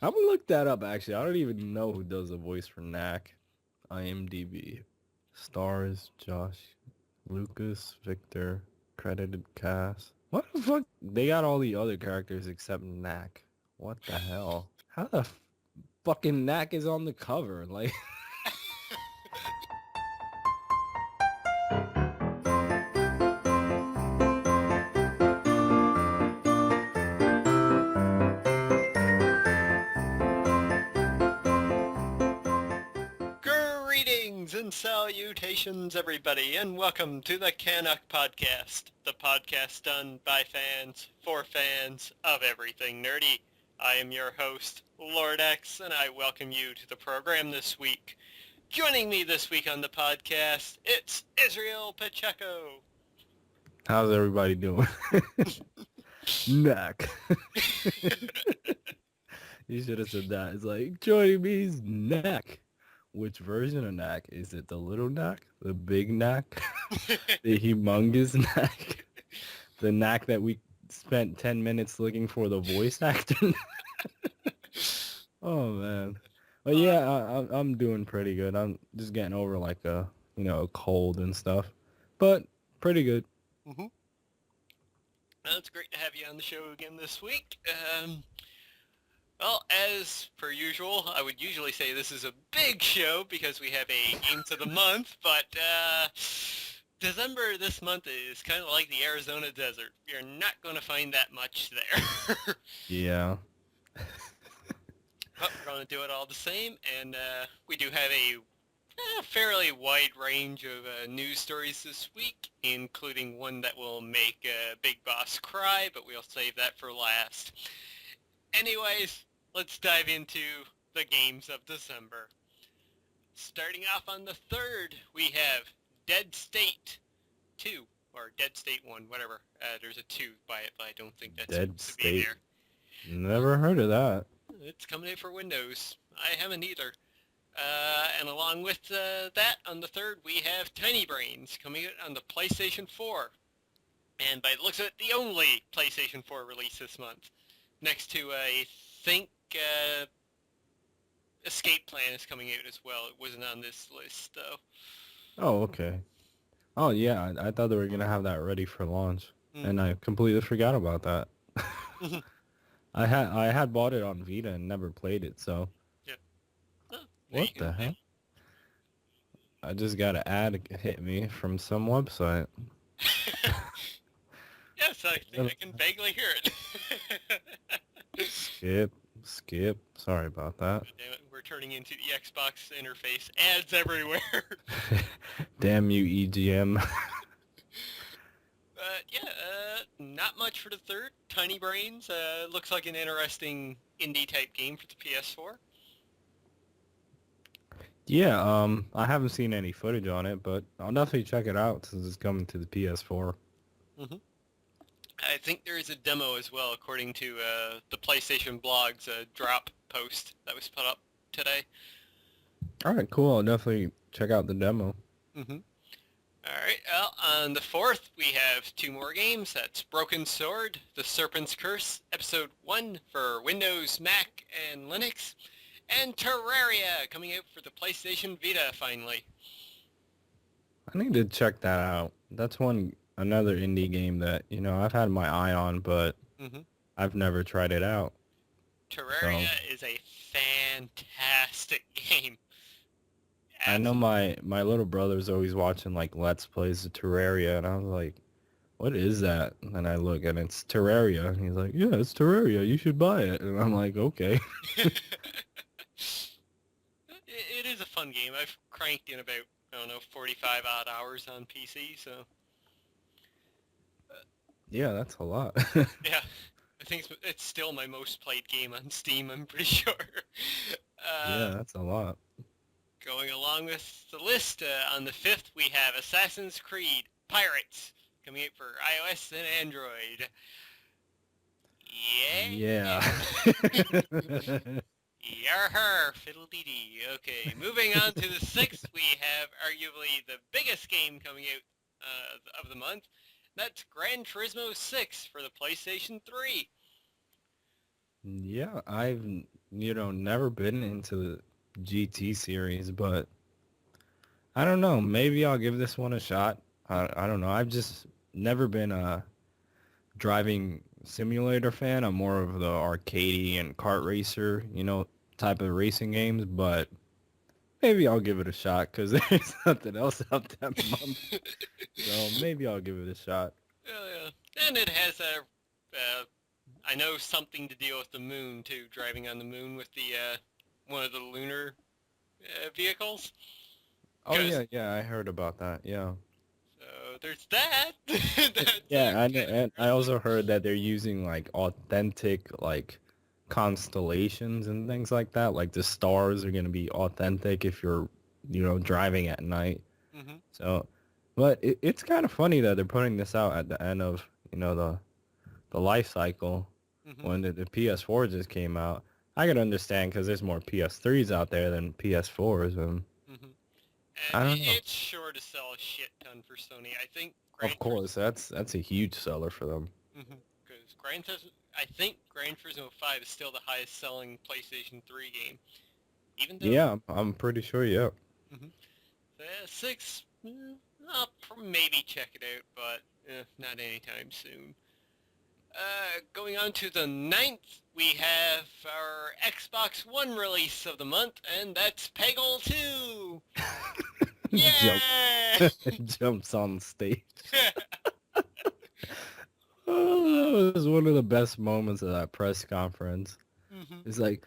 I'm gonna look that up, actually. I don't even know who does the voice for Knack. IMDb. Stars, Josh, Lucas, Victor, credited cast. What the fuck? They got all the other characters except Knack. What the hell? How the fucking Knack is on the cover? Like, Greetings and salutations, everybody, and welcome to the CanUK podcast, the podcast done by fans for fans of everything nerdy. I am your host, Lord X, and I welcome you to the program this week. Joining me this week on the podcast, it's Isreal Pacheco. how's everybody doing? Knack. You should have said that. It's like, joining me is Knack. Which version of Knack? Is it the little Knack? The big Knack? The humongous Knack? The Knack that we spent 10 minutes looking for the voice actor? Oh, man. But yeah, I'm doing pretty good. I'm just getting over like a cold and stuff. But pretty good. Mm-hmm. Well, it's great to have you on the show again this week. Well, as per usual, I would usually say this is a big show because we have a Games of the Month, but December this month is kind of like the Arizona desert. You're not going to find that much there. Yeah. But we're going to do it all the same, and we do have a fairly wide range of news stories this week, including one that will make Big Boss cry, but we'll save that for last. Anyways, let's dive into the games of December. Starting off on the 3rd, we have Dead State 2, or Dead State 1, whatever. There's a 2 by it, but I don't think that's Dead supposed to be State. there. Never heard of that. It's coming out for Windows. I haven't either. And along with that, on the 3rd, we have Tiny Brains coming out on the PlayStation 4. And by the looks of it, the only PlayStation 4 release this month. Next to, I think, Escape Plan is coming out as well. It wasn't on this list, though. Oh, okay. Oh, yeah, I thought they were going to have that ready for launch. And I completely forgot about that. I had bought it on Vita and never played it, so... Yeah. Oh, what the hell? I just got an ad hit me from some website. Yes, I think I can vaguely hear it. Skip. Sorry about that. Damn it, we're turning into the Xbox interface. Ads everywhere. Damn you, EGM. Not much for the 3rd. Tiny Brains looks like an interesting indie-type game for the PS4. Yeah, I haven't seen any footage on it, but I'll definitely check it out since it's coming to the PS4. Mm-hmm. I think there is a demo as well, according to the PlayStation blog's drop post that was put up today. All right, cool. I'll definitely check out the demo. Mm-hmm. All right, well, on the 4th, we have 2 more games. That's Broken Sword, The Serpent's Curse, Episode 1 for Windows, Mac, and Linux, and Terraria coming out for the PlayStation Vita, finally. I need to check that out. That's another indie game that, I've had my eye on, but I've never tried it out. Terraria is a fantastic game. I know my little brother's always watching like Let's Plays of Terraria, and I was like, what is that? And I look, and it's Terraria. And he's like, yeah, it's Terraria. You should buy it. And I'm like, okay. It is a fun game. I've cranked in about, 45 odd hours on PC, so... yeah, that's a lot. Yeah. I think it's still my most played game on Steam, I'm pretty sure. Yeah, that's a lot. Going along with the list, on the 5th, we have Assassin's Creed Pirates, coming out for iOS and Android. Yeah. Yarher, fiddle-dee-dee. Okay, moving on to the 6th, we have arguably the biggest game coming out of the month. That's Gran Turismo 6 for the PlayStation 3. Yeah, I've never been into the GT series, but I don't know. Maybe I'll give this one a shot. I don't know. I've just never been a driving simulator fan. I'm more of the arcadey and kart racer, type of racing games, but maybe I'll give it a shot because there's nothing else out that month. So maybe I'll give it a shot. Yeah. And it has I know something to deal with the moon too, driving on the moon with the one of the lunar vehicles. Oh yeah, I heard about that. Yeah. So there's that. That's Yeah, kind of and I interesting. also heard that they're using like authentic like constellations and things like that. Like the stars are gonna be authentic if you're, driving at night. Mm-hmm. So, but it's kind of funny that they're putting this out at the end of, the life cycle Mm-hmm. when the PS4 just came out. I can understand because there's more PS3s out there than PS4s, and Mm-hmm. And I don't know. it's sure to sell a shit ton for Sony. I think Of course, that's a huge seller for them. Because I think Gran Turismo 5 is still the highest selling PlayStation 3 game. Even though, Yeah, I'm pretty sure. Yeah. mm-hmm. So, yeah, 6, I'll maybe check it out, but not anytime soon. Going on to the 9th, we have our Xbox One release of the month, and that's Peggle 2! Jump, Yeah! jumps on stage. Oh, that was one of the best moments of that press conference. Mm-hmm. It's like,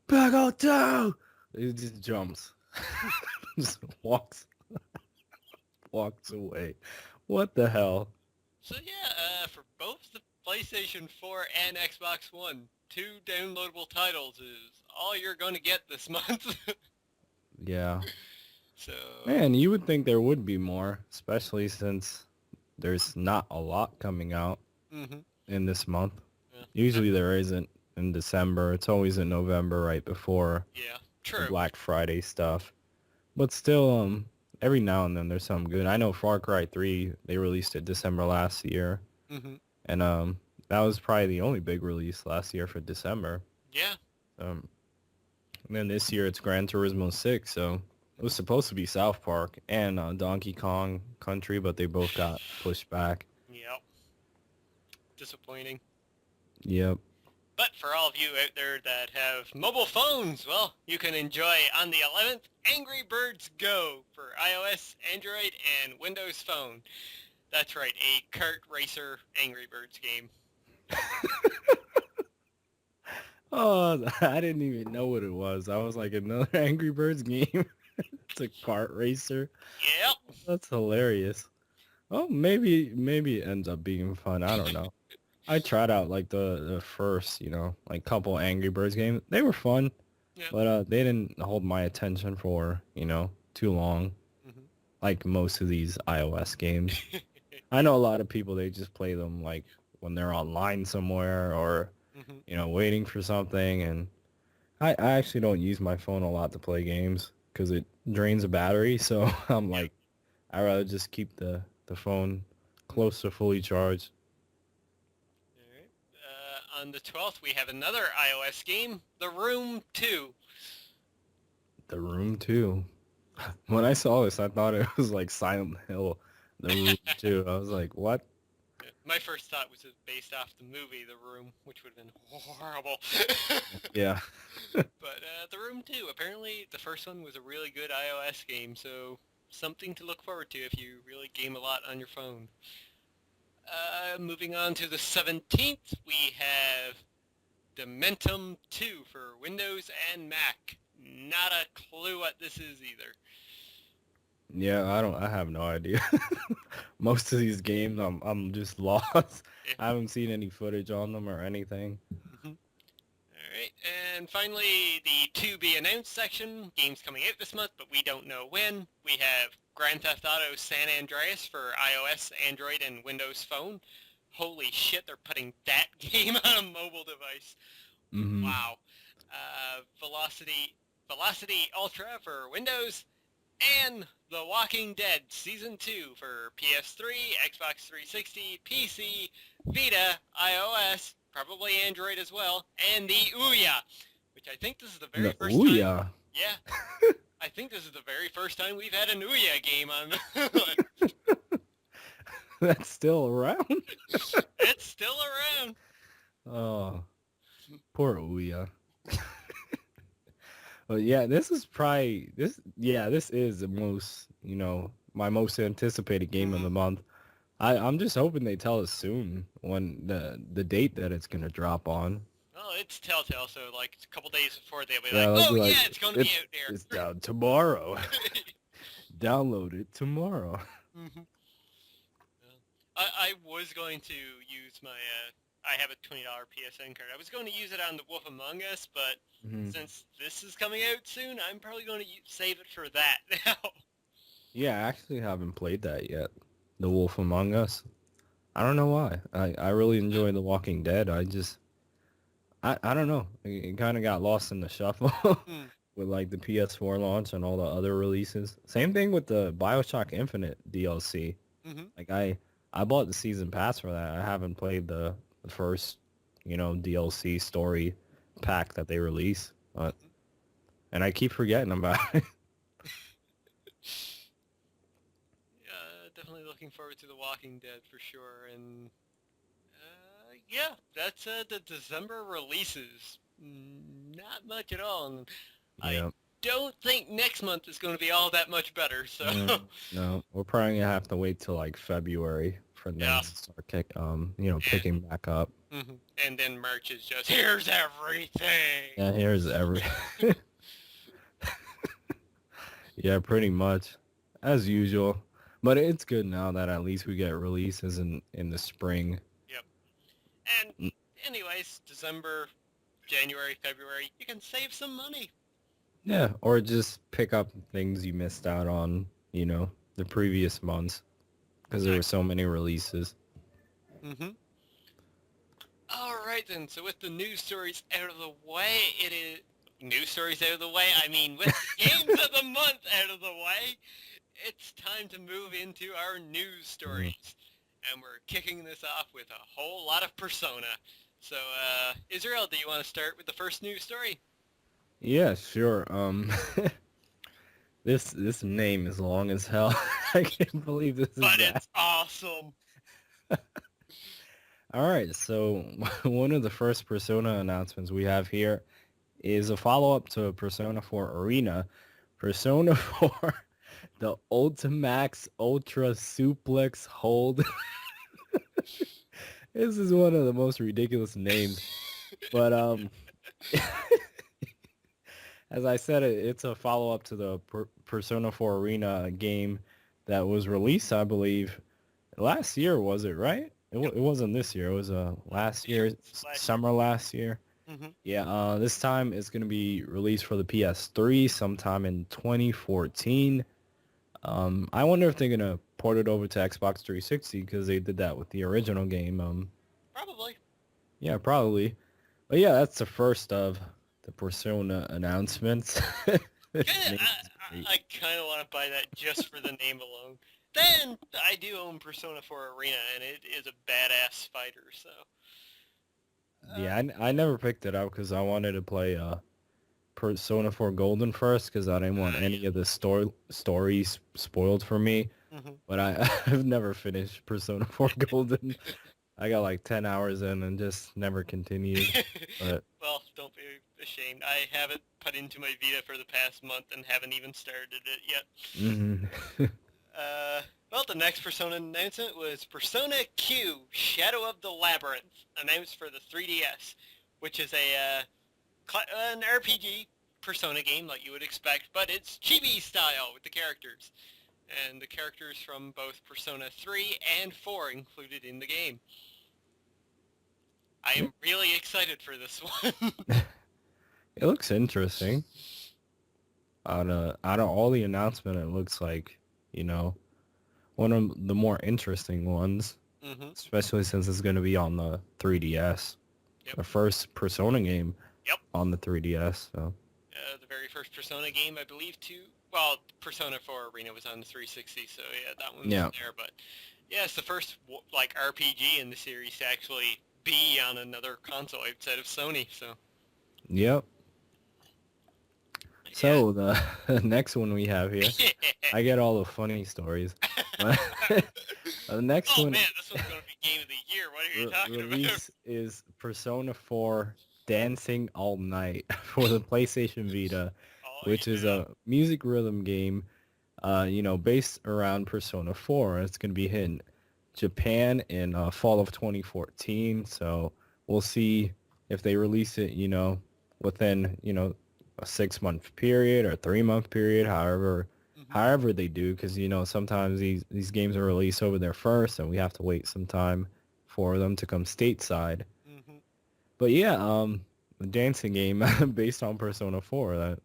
back out down! It just jumps. Just walks away. What the hell? So yeah, for both the PlayStation 4 and Xbox One, 2 downloadable titles is all you're going to get this month. Yeah. So, Man, you would think there would be more, especially since there's not a lot coming out mm-hmm. in this month. Yeah. Usually there isn't in December. It's always in November right before Yeah, the true. Black Friday stuff. But still, every now and then there's something good. I know Far Cry 3, they released it December last year. Mm-hmm. And that was probably the only big release last year for December. Yeah. Um, and then this year it's Gran Turismo 6, so it was supposed to be South Park and Donkey Kong Country, but they both got pushed back. Yep. Disappointing. Yep. But for all of you out there that have mobile phones, well, you can enjoy on the 11th Angry Birds Go for iOS, Android, and Windows Phone. That's right, a kart racer Angry Birds game. Oh, I didn't even know what it was. I was like, another Angry Birds game? It's a kart racer? Yep. That's hilarious. Oh, maybe it ends up being fun. I don't know. I tried out like the first, like couple Angry Birds games. They were fun, Yep. but they didn't hold my attention for, too long, Mm-hmm. like most of these iOS games. I know a lot of people, they just play them like when they're online somewhere or, Mm-hmm. waiting for something. And I actually don't use my phone a lot to play games because it drains the battery. So I'm Yep. like, I'd rather just keep the phone close to fully charged. All right. On the 12th, we have another iOS game, The Room 2. The Room 2. When I saw this, I thought it was like Silent Hill, The Room 2. I was like, what? My first thought was it based off the movie The Room, which would have been horrible. Yeah. But The Room 2, apparently the first one was a really good iOS game, so something to look forward to if you really game a lot on your phone. Moving on to the 17th, we have Dementum 2 for Windows and Mac. Not a clue what this is either. Yeah, I have no idea. Most of these games, I'm just lost. Yeah. I haven't seen any footage on them or anything. Mm-hmm. Alright, and finally, the to-be-announced section. Games coming out this month, but we don't know when. We have Grand Theft Auto San Andreas for iOS, Android, and Windows Phone. Holy shit, they're putting that game on a mobile device. Mm-hmm. Wow. Velocity Ultra for Windows, and The Walking Dead Season 2 for PS3, Xbox 360, PC, Vita, iOS, probably Android as well, and the Ouya which I think this is the The very first time. Ouya. Yeah, I think this is the very first time we've had an Ouya game on. That's still around? It's still around. Oh, poor Ouya. But yeah, this is probably this. Yeah, this is the most, my most anticipated game of the month. I'm just hoping they tell us soon when the date that it's gonna drop on. Well, it's Telltale, so like a couple days before they'll be Yeah, like, they'll "Oh be like, yeah, it's going to be out there." it's down tomorrow. Download it tomorrow. Mhm. I was going to use my, I have a $20 PSN card. I was going to use it on The Wolf Among Us, but Mhm. since this is coming out soon, I'm probably going to save it for that now. Yeah, I actually haven't played that yet. The Wolf Among Us. I don't know why. I really enjoy The Walking Dead. I don't know. It kind of got lost in the shuffle Hmm. with like the PS4 launch and all the other releases. Same thing with the BioShock Infinite DLC. Mm-hmm. Like I bought the season pass for that. I haven't played the first, DLC story pack that they release. And I keep forgetting about it. Definitely looking forward to The Walking Dead for sure. And yeah, that's the December releases. Not much at all. And I Yeah. don't think next month is going to be all that much better. So No, we're probably gonna have to wait till like February for yeah. things to start picking back up. Mm-hmm. And then March is just, here's everything. Yeah, here's every. Yeah, pretty much, as usual. But it's good now that at least we get releases in the spring. Yep. And anyways, December, January, February, you can save some money. Yeah, or just pick up things you missed out on, the previous months, because there were so many releases. Mm-hmm. All right then. So with the news stories out of the way, it is news stories out of the way. I mean, with games of the month out of the way, it's time to move into our news stories, and we're kicking this off with a whole lot of Persona. So, Israel, do you want to start with the first news story? Yeah, sure. This name is long as hell. I can't believe this is But that. it's awesome. All right, so one of the first Persona announcements we have here is a follow-up to Persona 4 Arena. Persona 4, the Ultimax Ultra Suplex Hold. This is one of the most ridiculous names. But as I said, it's a follow-up to the Persona 4 Arena game that was released, I believe, last year, was it, right? It wasn't this year. It was last year, summer last year. Mm-hmm. Yeah, this time it's going to be released for the PS3 sometime in 2014. I wonder if they're going to port it over to Xbox 360 because they did that with the original game. Probably. Yeah, probably. But yeah, that's the first of the Persona announcements. I kind of want to buy that just for the name alone. Then I do own Persona 4 Arena, and it is a badass fighter. So yeah, I never picked it up because I wanted to play Persona 4 Golden first because I didn't want any of the stories spoiled for me. Mm-hmm. But I've never finished Persona 4 Golden. I got like 10 hours in and just never continued. But well, don't be ashamed. I have it put into my Vita for the past month and haven't even started it yet. mm-hmm. Well, the next Persona announcement was Persona Q, Shadow of the Labyrinth, announced for the 3DS, which is an RPG Persona game like you would expect, but it's chibi style with the characters. And the characters from both Persona 3 and 4 included in the game. I am really excited for this one. It looks interesting. Out of all the announcement, it looks like, one of the more interesting ones, Mm-hmm. especially since it's going to be on the 3DS. Yep. The first Persona game on the 3DS. So. The very first Persona game, I believe, well, Persona 4 Arena was on the 360, so yeah, that one's there. But yeah, it's the first like RPG in the series to actually be on another console outside of Sony. So. Yep. So the next one we have here, I get all the funny stories. But the next Oh one man, this one's gonna be game of the year. What are you talking about? release is Persona 4 Dancing All Night for the PlayStation Vita, Oh which is yeah. a music rhythm game, based around Persona 4. It's going to be hitting Japan in fall of 2014. So we'll see if they release it, within, a 6-month period or 3-month period, Mhm. however they do, because, sometimes these games are released over there first and we have to wait some time for them to come stateside. Mhm. But yeah, the dancing game based on Persona 4.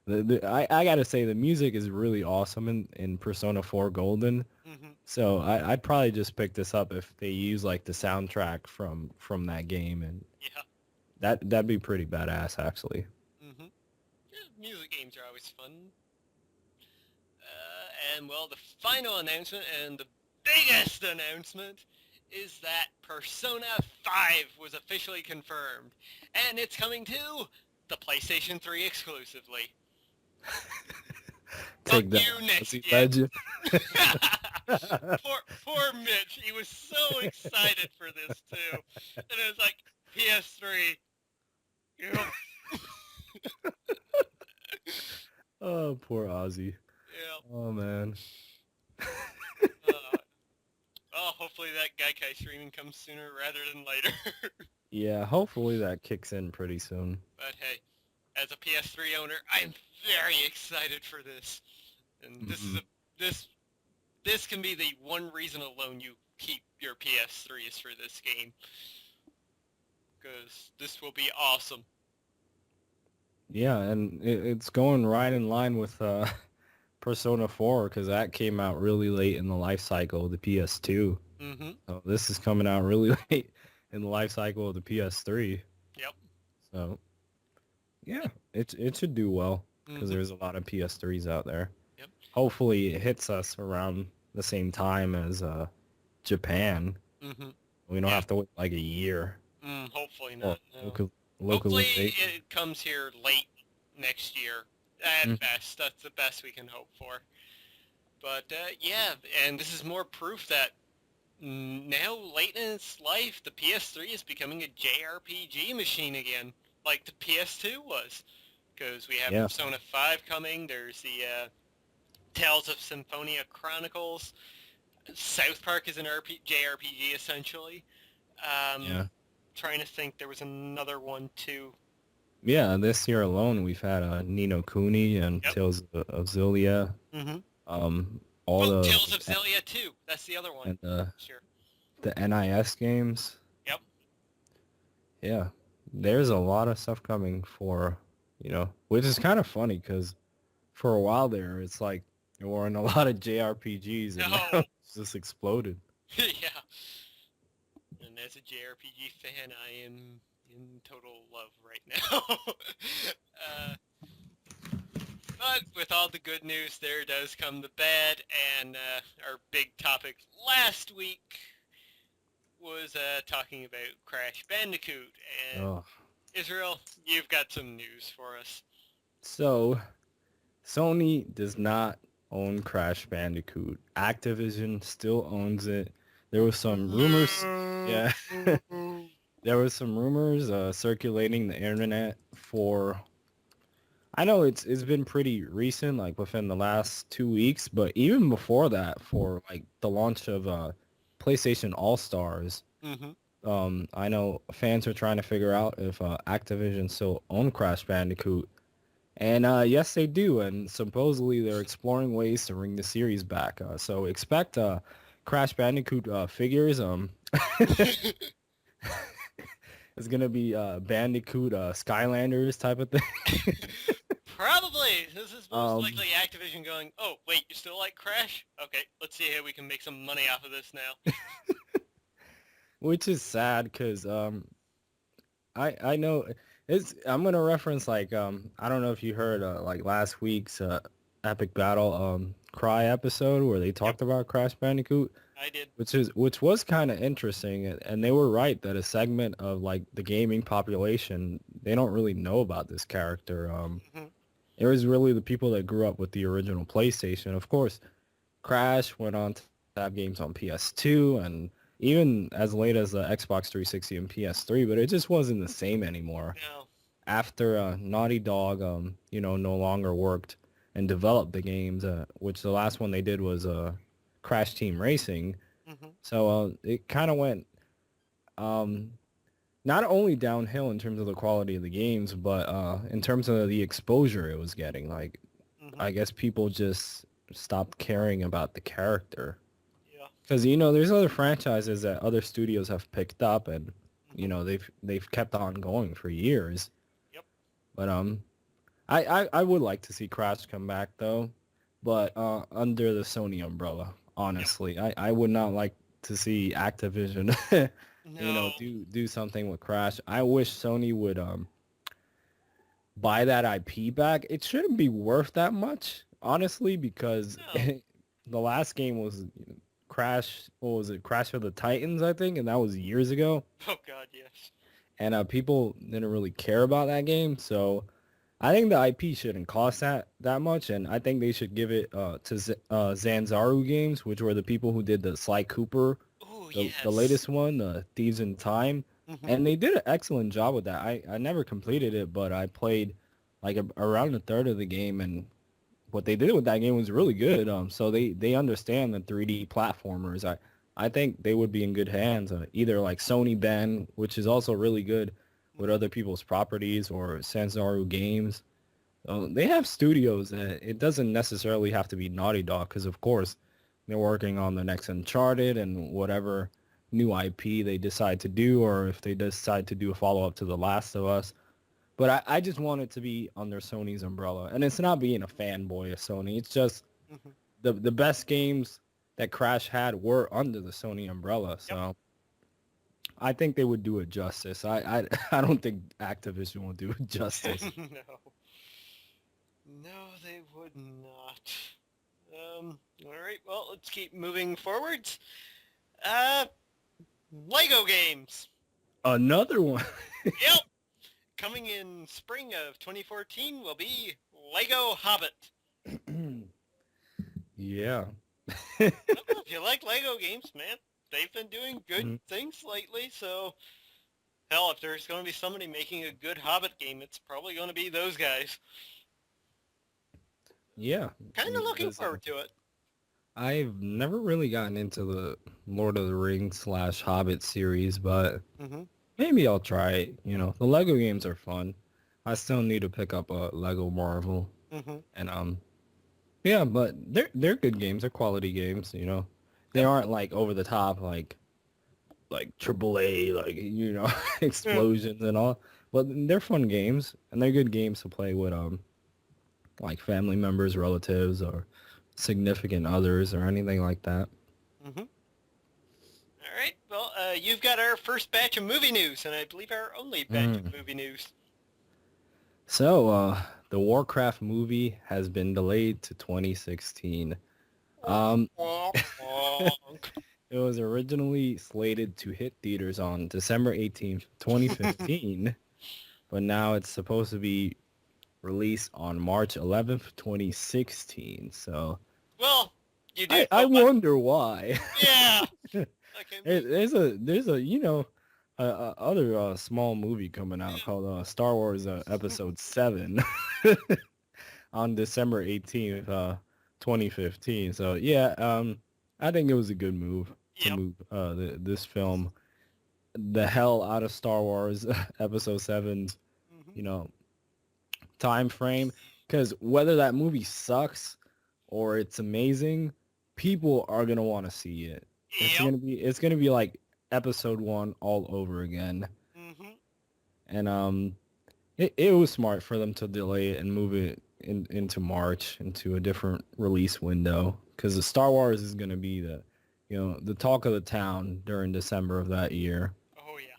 I gotta say the music is really awesome in Persona 4 Golden. Mhm. So I'd probably just pick this up if they use like the soundtrack from that game, and Yeah. that'd be pretty badass actually. Mhm. Yeah, music games are always fun. And well, the final announcement and the biggest announcement is that Persona 5 was officially confirmed, and it's coming to the PlayStation 3 exclusively. Fuck Take that, you, next Ozzy gen. Legend. poor Mitch. He was so excited for this too, and it was like PS3. You know, Oh, poor Ozzy. yeah. Oh man. Uh, well, hopefully that Gaikai streaming comes sooner rather than later. Yeah, hopefully that kicks in pretty soon. But hey, as a PS3 owner, I'm very excited for this. And Hmm. this this can be the one reason alone you keep your PS3 is for this game, because this will be awesome. Yeah, and it's going right in line with Persona 4 because that came out really late in the life cycle of the PS2. Mhm. So this is coming out really late in the life cycle of the PS3. Yep. So yeah, it should do well because Mhm. there's a lot of PS3s out there. Yep. Hopefully it hits us around the same time as Japan. Mhm. We don't Yeah. have to wait like a year Hopefully for not. No. Hopefully localization. it comes here late next year. At Mm. best, that's the best we can hope for. But yeah, and this is more proof that now late in its life, the PS3 is becoming a JRPG machine again, like the PS2 was. Because we have Yeah, Persona 5 coming, there's the Tales of Symphonia Chronicles, South Park is an JRPG essentially. Um, yeah. trying to think, there was another one too. Yeah, this year alone we've had Ni no Kuni and Yep. Tales of Zillia. Mm-hmm. All Oh, the Tales of Xillia too. That's the other one. and Sure. the NIS games. Yep. Yeah, there's a lot of stuff coming for, which is kind of funny because for a while there, it's like there weren't a lot of JRPGs, and now No. it's just exploded. Yeah. And as a JRPG fan, I am in total love right now. But with all the good news, there does come the bad, and our big topic last week was talking about Crash Bandicoot. And Oh, Israel, you've got some news for us. so Sony does not own Crash Bandicoot. Activision still owns it. There was some rumors. Yeah. There was some rumors circulating the internet for. I know it's been pretty recent, like within the last 2 weeks, but even before that, for like the launch of PlayStation All Stars, Mm-hmm. I know fans are trying to figure out if Activision still own Crash Bandicoot, and yes, they do, and supposedly they're exploring ways to bring the series back. So expect Crash Bandicoot figures. It's gonna be Bandicoot Skylanders type of thing. Probably. This is most um, likely Activision going, oh, wait, you still like Crash? Okay, let's see how we can make some money off of this now. which is sad because I know I'm gonna reference like I don't know if you heard like last week's Epic Battle Cry episode where they Yep, talked about Crash Bandicoot, I did. which was kind of interesting, and they were right that a segment of like the gaming population, they don't really know about this character. Mm-hmm. It was really the people that grew up with the original PlayStation. Of course, Crash went on to have games on PS2 and even as late as the Xbox 360 and PS3, but it just wasn't the same anymore. No. After Naughty Dog, no longer worked and developed the games, which the last one they did was Crash Team Racing. Hmm. So it kind of went um, not only downhill in terms of the quality of the games, but in terms of the exposure it was getting. Like, Hmm. I guess people just stopped caring about the character. Yeah. Because, there's other franchises that other studios have picked up and, Hmm. they've kept on going for years. Yep. But I would like to see Crash come back though, but under the Sony umbrella. Yep. Honestly, I would not like to see Activision, No. do something with Crash. I wish Sony would buy that IP back. It shouldn't be worth that much, honestly, because No. the last game was Crash. What was it? Crash of the Titans, I think, and that was years ago. Oh God, yes. And people didn't really care about that game, so I think the IP shouldn't cost that much, and I think they should give it to Zanzaru Games, which were the people who did the Sly Cooper, Oh the yes. latest one, Thieves in Time, Hmm. and they did an excellent job with that. I never completed it, but I played like around a third of the game, and what they did with that game was really good. So they understand the 3D platformers. I think they would be in good hands. Either like Sony Ben, which is also really good with Hmm. other people's properties, or Sanzaru Games. They have studios that it doesn't necessarily have to be Naughty Dog, because of course they're working on the next Uncharted and whatever new IP they decide to do, or if they decide to do a follow up to The Last of Us. But I just want it to be under Sony's umbrella. And it's not being a fanboy of Sony. It's just Hmm. the best games that Crash had were under the Sony umbrella. Yep. So I think they would do it justice. I don't think Activision will do it justice. No. No, they would not. All right. Well, let's keep moving forwards. Uh, Lego games. Another one. Yep. Coming in spring of 2014 will be Lego Hobbit. Yeah. Well, if you like Lego games, man, they've been doing good Mhm. things lately. So, hell, if there's going to be somebody making a good Hobbit game, it's probably going to be those guys. Yeah. Kind of looking Because forward to it. I've never really gotten into the Lord of the Rings slash Hobbit series, but Hmm. maybe I'll try it. The Lego games are fun. I still need to pick up a Lego Marvel. Hmm. And yeah, but they're good games. They're quality games, They Yep. aren't like over the top like triple A, like Yeah. explosions and all. But they're fun games, and they're good games to play with like family members, relatives, or significant others, or anything like that. Hmm. All right. Well, you've got our first batch of movie news, and I believe our only batch of Mm. movie news. So, the Warcraft movie has been delayed to 2016. Um, Wonk, it wonk. was originally slated to hit theaters on December 18th, 2015, but now it's supposed to be released on March 11th, 2016. So, Well, you do I know what? wonder why. Yeah. Okay. There's a other small movie coming out called Star Wars Episode 7 on December 18th, 2015. So yeah, I think it was a good move to Yep. move this film the hell out of Star Wars Episode 7's, Hmm. you know, time frame, because whether that movie sucks or it's amazing, people are gonna want to see it. Yep. It's gonna be like Episode 1 all over again. Hmm. And it was smart for them to delay it and move it into March, into a different release window, because the Star Wars is going to be the talk of the town during December of that year. Oh yeah.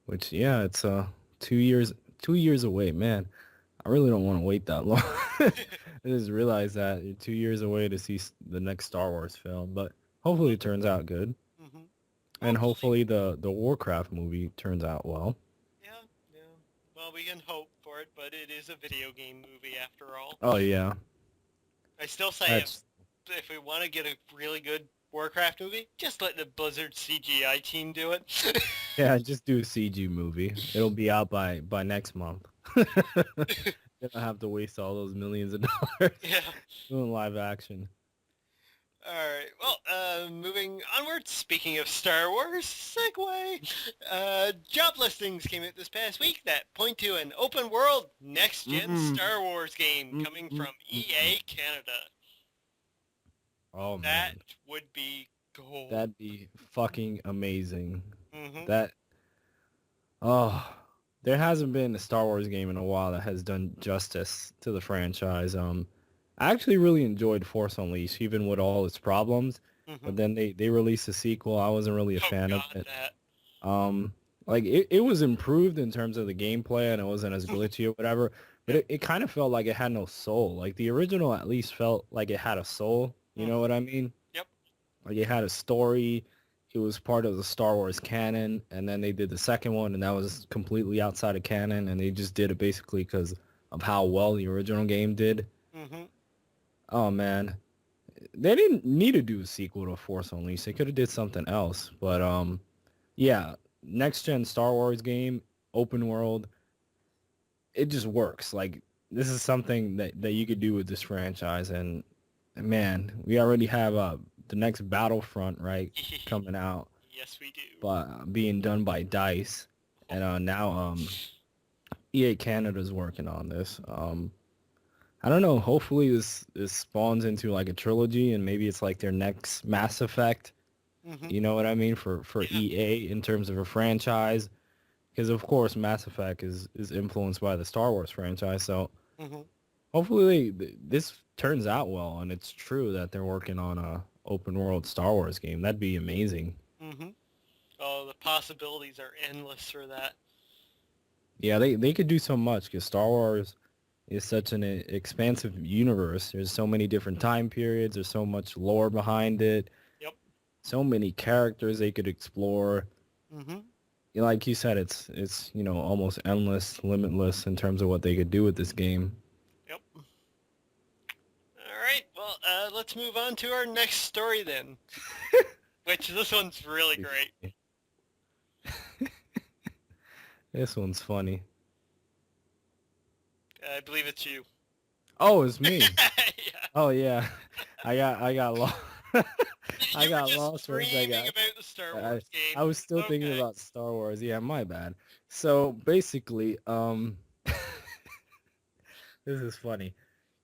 Which, yeah, it's 2 years 2 years away, man. I really don't want to wait that long. I just realized that you're 2 years away to see the next Star Wars film, but hopefully it turns out good, Hmm. and Hopefully. hopefully the Warcraft movie turns out well. Yeah. Yeah. Well, we can hope for it, but it is a video game movie after all. Oh yeah, I still say that's if we want to get a really good Warcraft movie, just let the Blizzard CGI team do it. yeah. Just do a CG movie. It'll be out by next month. You don't have to waste all those millions of dollars Yeah. doing live action. Alright, well, moving onward, speaking of Star Wars, segue, job listings came out this past week that point to an open world, next-gen Star Wars game coming from EA Canada. Oh That man, would be gold. that'd be fucking amazing. Mm-hmm. That oh, there hasn't been a Star Wars game in a while that has done justice to the franchise. I actually really enjoyed Force Unleashed, even with all its problems. Mm-hmm. But then they released a sequel. I wasn't really a fan of it. That. Like it was improved in terms of the gameplay and it wasn't as glitchy or whatever. But it kind of felt like it had no soul. Like the original at least felt like it had a soul. You know what I mean? Yep. Like it had a story. It was part of the Star Wars canon. And then they did the second one and that was completely outside of canon. And they just did it basically because of how well the original game did. Mm-hmm. Oh, man. They didn't need to do a sequel to Force Unleashed. They could have did something else. But, yeah, next-gen Star Wars game, open world, it just works. Like, this is something that you could do with this franchise. And, man, we already have the next Battlefront, right, coming out. Yes, we do. But being done by DICE. And now EA Canada's working on this. I don't know. Hopefully this spawns into like a trilogy and maybe it's like their next Mass Effect. Mm-hmm. You know what I mean? For EA in terms of a franchise. Because of course Mass Effect is influenced by the Star Wars franchise. So hopefully this turns out well and it's true that they're working on a open world Star Wars game. That'd be amazing. Mm-hmm. Oh, the possibilities are endless for that. Yeah, they could do so much because Star Wars is such an expansive universe. There's so many different time periods. There's so much lore behind it. Yep. So many characters they could explore. Mm-hmm. Like you said, it's almost endless, limitless in terms of what they could do with this game. Yep. All right. Well, let's move on to our next story then. Which this one's really great. This one's funny. I believe it's you. Oh, it's me. Yeah. Oh yeah, I got lost. I got just lost for a second. about the Star Wars game. I was still thinking about Star Wars. Yeah, my bad. So basically, this is funny.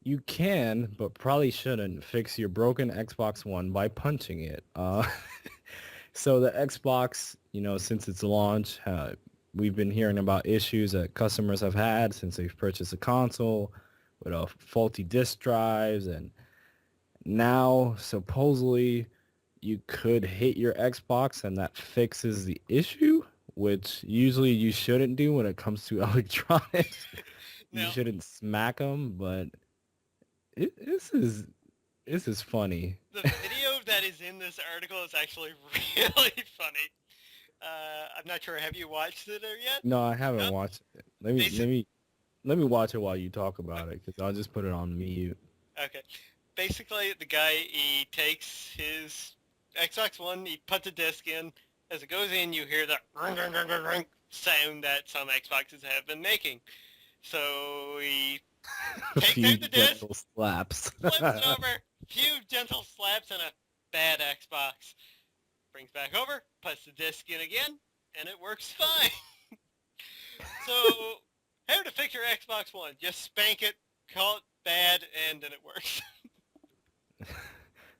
You can, but probably shouldn't, fix your broken Xbox One by punching it. So the Xbox, since its launch, we've been hearing about issues that customers have had since they've purchased a console with faulty disk drives, and now supposedly you could hit your Xbox and that fixes the issue, which usually you shouldn't do when it comes to electronics. No. You shouldn't smack them, but this is funny. The video that is in this article is actually really funny. I'm not sure. Have you watched it yet? No, I haven't No? watched it. Let me watch it while you talk about it, because I'll just put it on mute. Okay. Basically, the guy, he takes his Xbox One, he puts a disc in. As it goes in, you hear the ring sound that some Xboxes have been making. So he takes out the disc, gentle slaps. flips it over, few gentle slaps, and a bad Xbox. Brings back over, puts the disc in again, and it works fine. So, how to fix your Xbox One? Just spank it, call it bad, and then it works.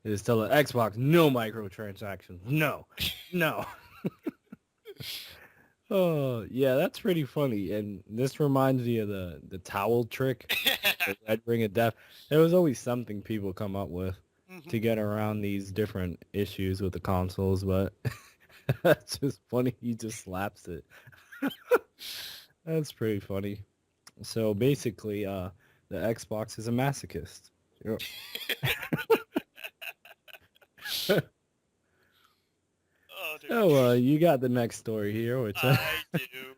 Just tell the Xbox, no microtransactions. No. Oh, yeah, that's pretty funny. And this reminds me of the towel trick, the red ring of death. There was always something people come up with to get around these different issues with the consoles, but that's just funny. He just slaps it. That's pretty funny. So basically, the Xbox is a masochist. Oh, you got the next story here, which I do,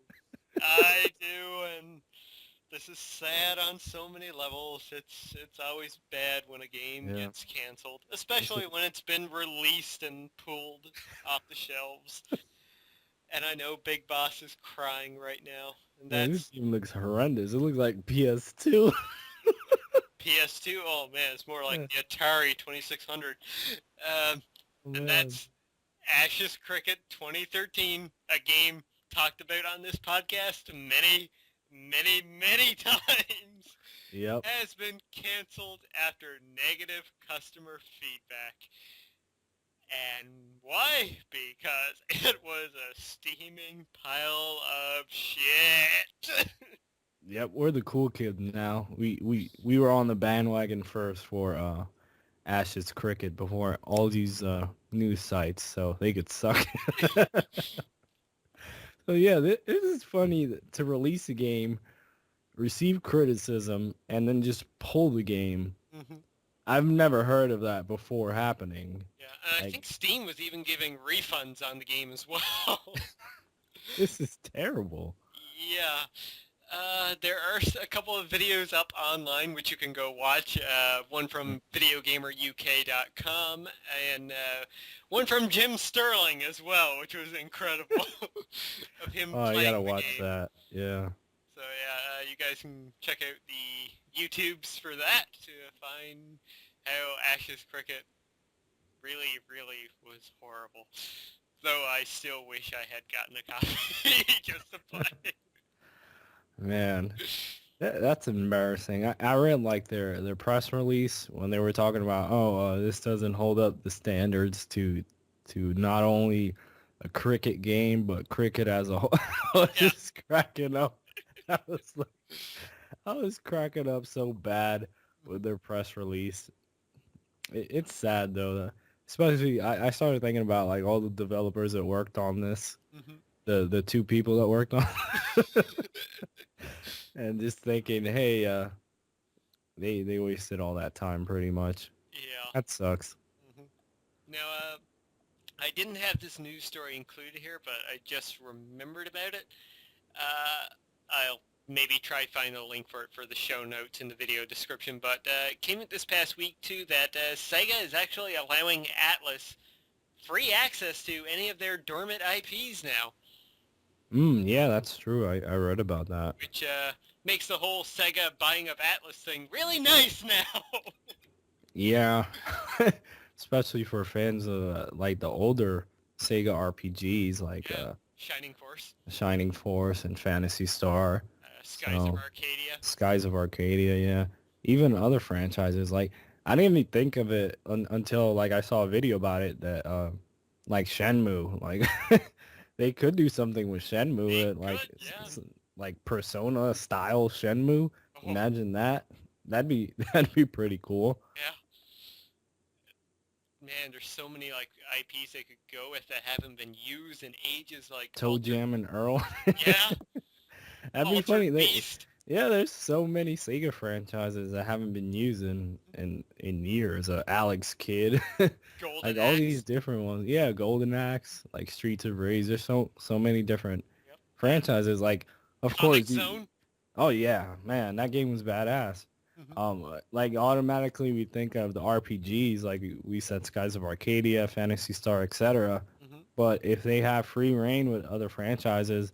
and This is sad on so many levels. It's always bad when a game Yeah. gets canceled, especially when it's been released and pulled off the shelves. And I know Big Boss is crying right now. And Man, this that's game looks horrendous. It looks like PS2. PS2. Oh man, it's more like Yeah. the Atari 2600. Um, Oh, and man. that's Ashes Cricket 2013, a game talked about on this podcast many, many, many times, Yep. has been canceled after negative customer feedback. And why? Because it was a steaming pile of shit. Yep, we're the cool kids now. We were on the bandwagon first for Ash's Cricket before all these news sites, so they could suck. So yeah, this is funny to release a game, receive criticism, and then just pull the game. hmm I've never heard of that before happening. Yeah, and I Like, think Steam was even giving refunds on the game as well. this is terrible. Yeah. There are a couple of videos up online which you can go watch. One from videogameruk.com and one from Jim Sterling as well, which was incredible of him Oh, I playing gotta the watch game. that. Yeah. So yeah, you guys can check out the YouTubes for that to find how Ash's Cricket really, really was horrible. Though I still wish I had gotten a copy just to play. Man, that's embarrassing. I read like their press release when they were talking about, this doesn't hold up the standards to not only a cricket game but cricket as a whole. I was Yeah. just cracking up. I was cracking up so bad with their press release. It's sad though. Especially, I started thinking about like all the developers that worked on this, hmm the two people that worked on. And just thinking, hey, they wasted all that time pretty much. Yeah. That sucks. hmm Now, I didn't have this news story included here, but I just remembered about it. I'll maybe try to find a link for it for the show notes in the video description, but it came out this past week too that Sega is actually allowing Atlas free access to any of their dormant IPs now, Yeah, that's true. I read about that. which makes the whole Sega buying of Atlas thing really nice now. Yeah, especially for fans of like the older Sega RPGs like Yeah. Shining Force, Shining Force and Phantasy Star, Skies of Arcadia. Skies of Arcadia, yeah. Even other franchises like I didn't even think of it until like I saw a video about it that like Shenmue, like they could do something with Shenmue, They like could, yeah. like Persona style Shenmue. Oh, Imagine that. That'd be that'd be pretty cool. yeah. Man, there's so many like IPs they could go with that haven't been used in ages, like Toe Jam and Earl. Yeah, That'd be Altered funny. Beast. Yeah, there's so many Sega franchises that haven't been used in years. Alex Kidd, Golden like all Axe. these different ones. Yeah, Golden Axe, like Streets of Rage. There's so many different Yep. franchises. Like, of Coming course. Zone. Oh yeah, man, that game was badass. Like automatically we think of the RPGs, like we said, Skies of Arcadia, Phantasy Star, etc. Mm-hmm. But if they have free reign with other franchises,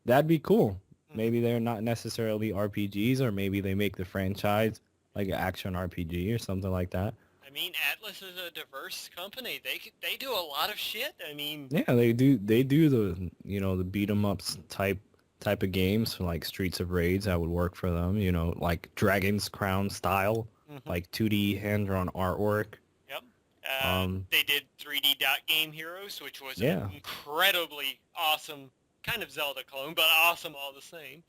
that'd be cool. Mm-hmm. Maybe they're not necessarily RPGs, or maybe they make the franchise like an action RPG or something like that. I mean, Atlas is a diverse company. They do a lot of shit. I mean, Yeah, they do. They do the the beat 'em ups type of games, like Streets of Rage. That would work for them. Like Dragon's Crown style, like 2D hand-drawn artwork. Yep. They did 3D Dot Game Heroes, which was Yeah. an incredibly awesome kind of Zelda clone, but awesome all the same.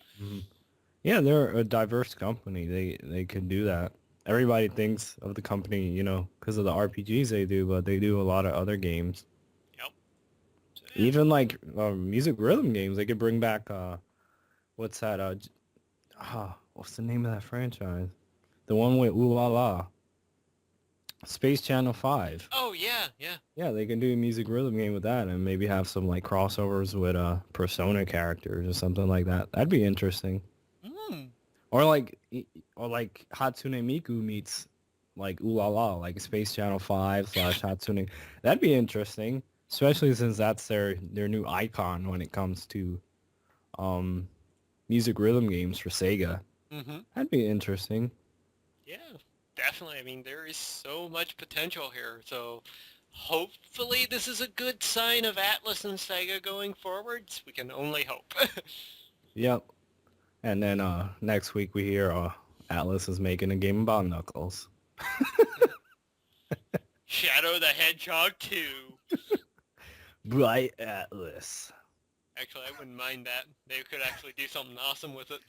Yeah, they're a diverse company. They can do that. Everybody thinks of the company, because of the RPGs they do, but they do a lot of other games. Yep. So, yeah. Even like music rhythm games. They could bring back what's that? What's the name of that franchise? The one with Ooh La La. Space Channel 5. Oh yeah, yeah. Yeah, they can do a music rhythm game with that, and maybe have some like crossovers with Persona characters or something like that. That'd be interesting. Or like Hatsune Miku meets like Ooh La La, like Space Channel 5 / Hatsune. That'd be interesting, especially since that's their new icon when it comes to um music rhythm games for Sega. Mm-hmm. That'd be interesting. Yeah, definitely. I mean, there is so much potential here. So hopefully this is a good sign of Atlas and Sega going forwards. We can only hope. Yep. And then next week we hear Atlas is making a game about Knuckles. Shadow the Hedgehog 2. Bright Atlas. Actually, I wouldn't mind that. They could actually do something awesome with it.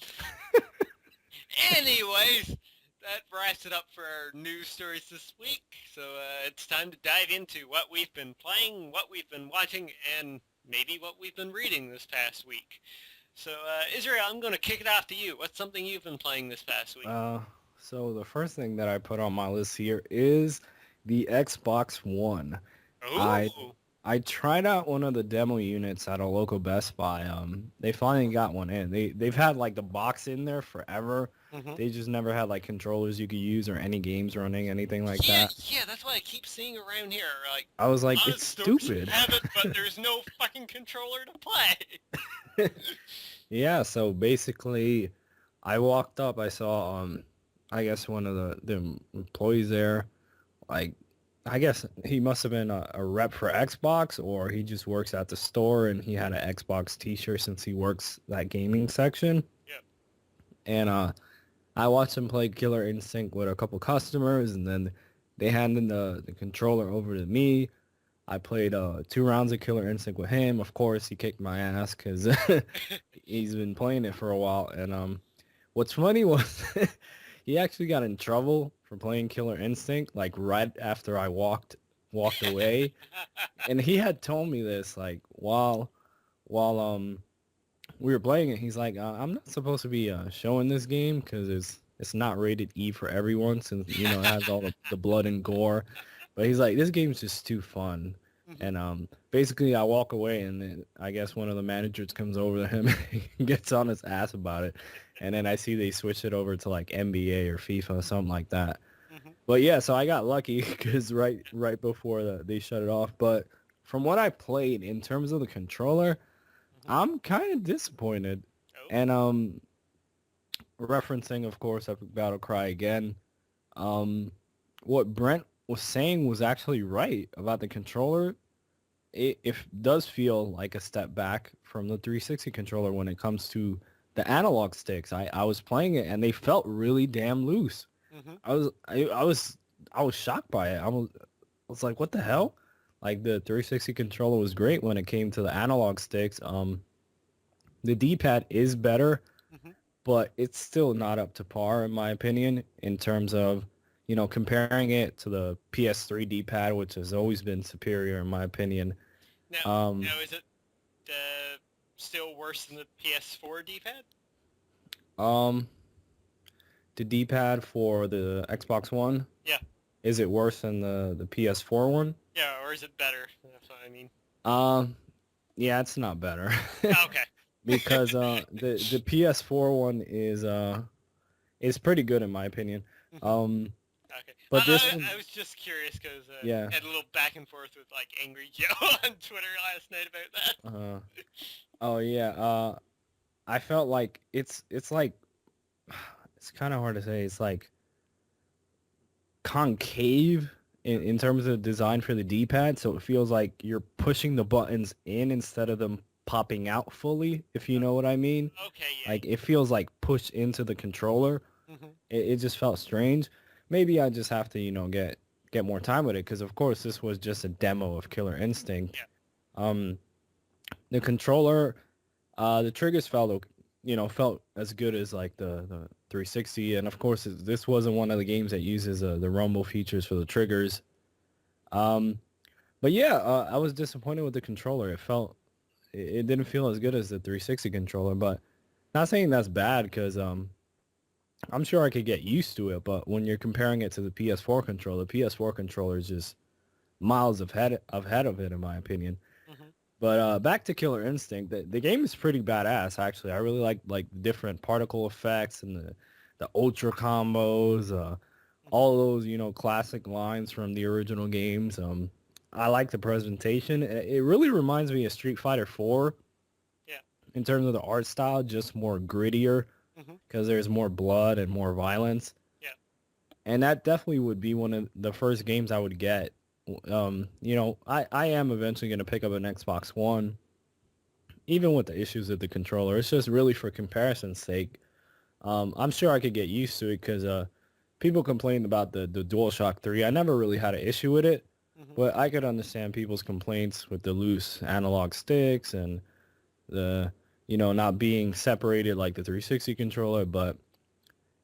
Anyways, that wraps it up for our news stories this week. So it's time to dive into what we've been playing, what we've been watching, and maybe what we've been reading this past week. So Israel, I'm going to kick it off to you. What's something you've been playing this past week? So the first thing that I put on my list here is the Xbox One. Ooh. I tried out one of the demo units at a local Best Buy. They finally got one in. They've had like the box in there forever. Mm-hmm. They just never had like controllers you could use or any games running, anything like that. Yeah, that's what I keep seeing around here. Like, I was like, it's stupid. Have it, but there's no fucking controller to play. Yeah, so basically, I walked up. I saw I guess one of the employees there, like. I guess he must have been a rep for Xbox, or he just works at the store and he had an Xbox t-shirt since he works that gaming section. Yep. And I watched him play Killer Instinct with a couple customers, and then they handed the controller over to me. I played 2 rounds of Killer Instinct with him. Of course, he kicked my ass because he's been playing it for a while. And what's funny was he actually got in trouble for playing Killer Instinct, like right after I walked away. And he had told me this, like, while we were playing it, he's like, I'm not supposed to be showing this game because it's not rated E for everyone, since, you know, it has all the blood and gore. But he's like, this game's just too fun. And basically I walk away, and then I guess one of the managers comes over to him and gets on his ass about it. And then I see they switched it over to like NBA or FIFA or something like that. But yeah, so I got lucky because right before they shut it off. But from what I played in terms of the controller, I'm kind of disappointed. Oh. And referencing, of course, Epic Battle Cry again, what Brent was saying was actually right about the controller. It does feel like a step back from the 360 controller when it comes to the analog sticks. I was playing it and they felt really damn loose. I was shocked by it. I was like, what the hell? Like, the 360 controller was great when it came to the analog sticks. The D-pad is better, but it's still not up to par in my opinion in terms of, you know, comparing it to the PS3 D-pad, which has always been superior in my opinion. Now is it still worse than the PS4 D-pad? The D-pad for the Xbox One? Yeah. Is it worse than the PS4 one? Yeah, or is it better? That's what I mean. Yeah, it's not better. Okay. Because the PS4 one is pretty good in my opinion. Okay. But I was just curious because yeah. I had a little back and forth with like Angry Joe on Twitter last night about that. Oh yeah. I felt like it's like, it's kind of hard to say. It's like concave in terms of design for the D-pad, so it feels like you're pushing the buttons in instead of them popping out fully, if you know what I mean. Okay, yeah. Like, it feels like pushed into the controller. It just felt strange. Maybe I just have to, you know, get more time with it, because of course this was just a demo of Killer Instinct. Yeah. The controller, the triggers felt as good as like the 360, and of course this wasn't one of the games that uses the rumble features for the triggers. But yeah, I was disappointed with the controller. It didn't feel as good as the 360 controller, but not saying that's bad, because I'm sure I could get used to it. But when you're comparing it to the PS4 controller, the PS4 controller is just miles ahead of it in my opinion. But back to Killer Instinct, the game is pretty badass actually. I really like different particle effects and the ultra combos, Hmm. all those classic lines from the original games. I like the presentation. It really reminds me of Street Fighter 4 Yeah. in terms of the art style, just more grittier Hmm. because there's more blood and more violence. Yeah. And that definitely would be one of the first games I would get. I am eventually going to pick up an Xbox One, even with the issues with the controller. It's just really for comparison's sake. I'm sure I could get used to it because people complained about the DualShock 3. I never really had an issue with it, Hmm. but I could understand people's complaints with the loose analog sticks and the, not being separated like the 360 controller. But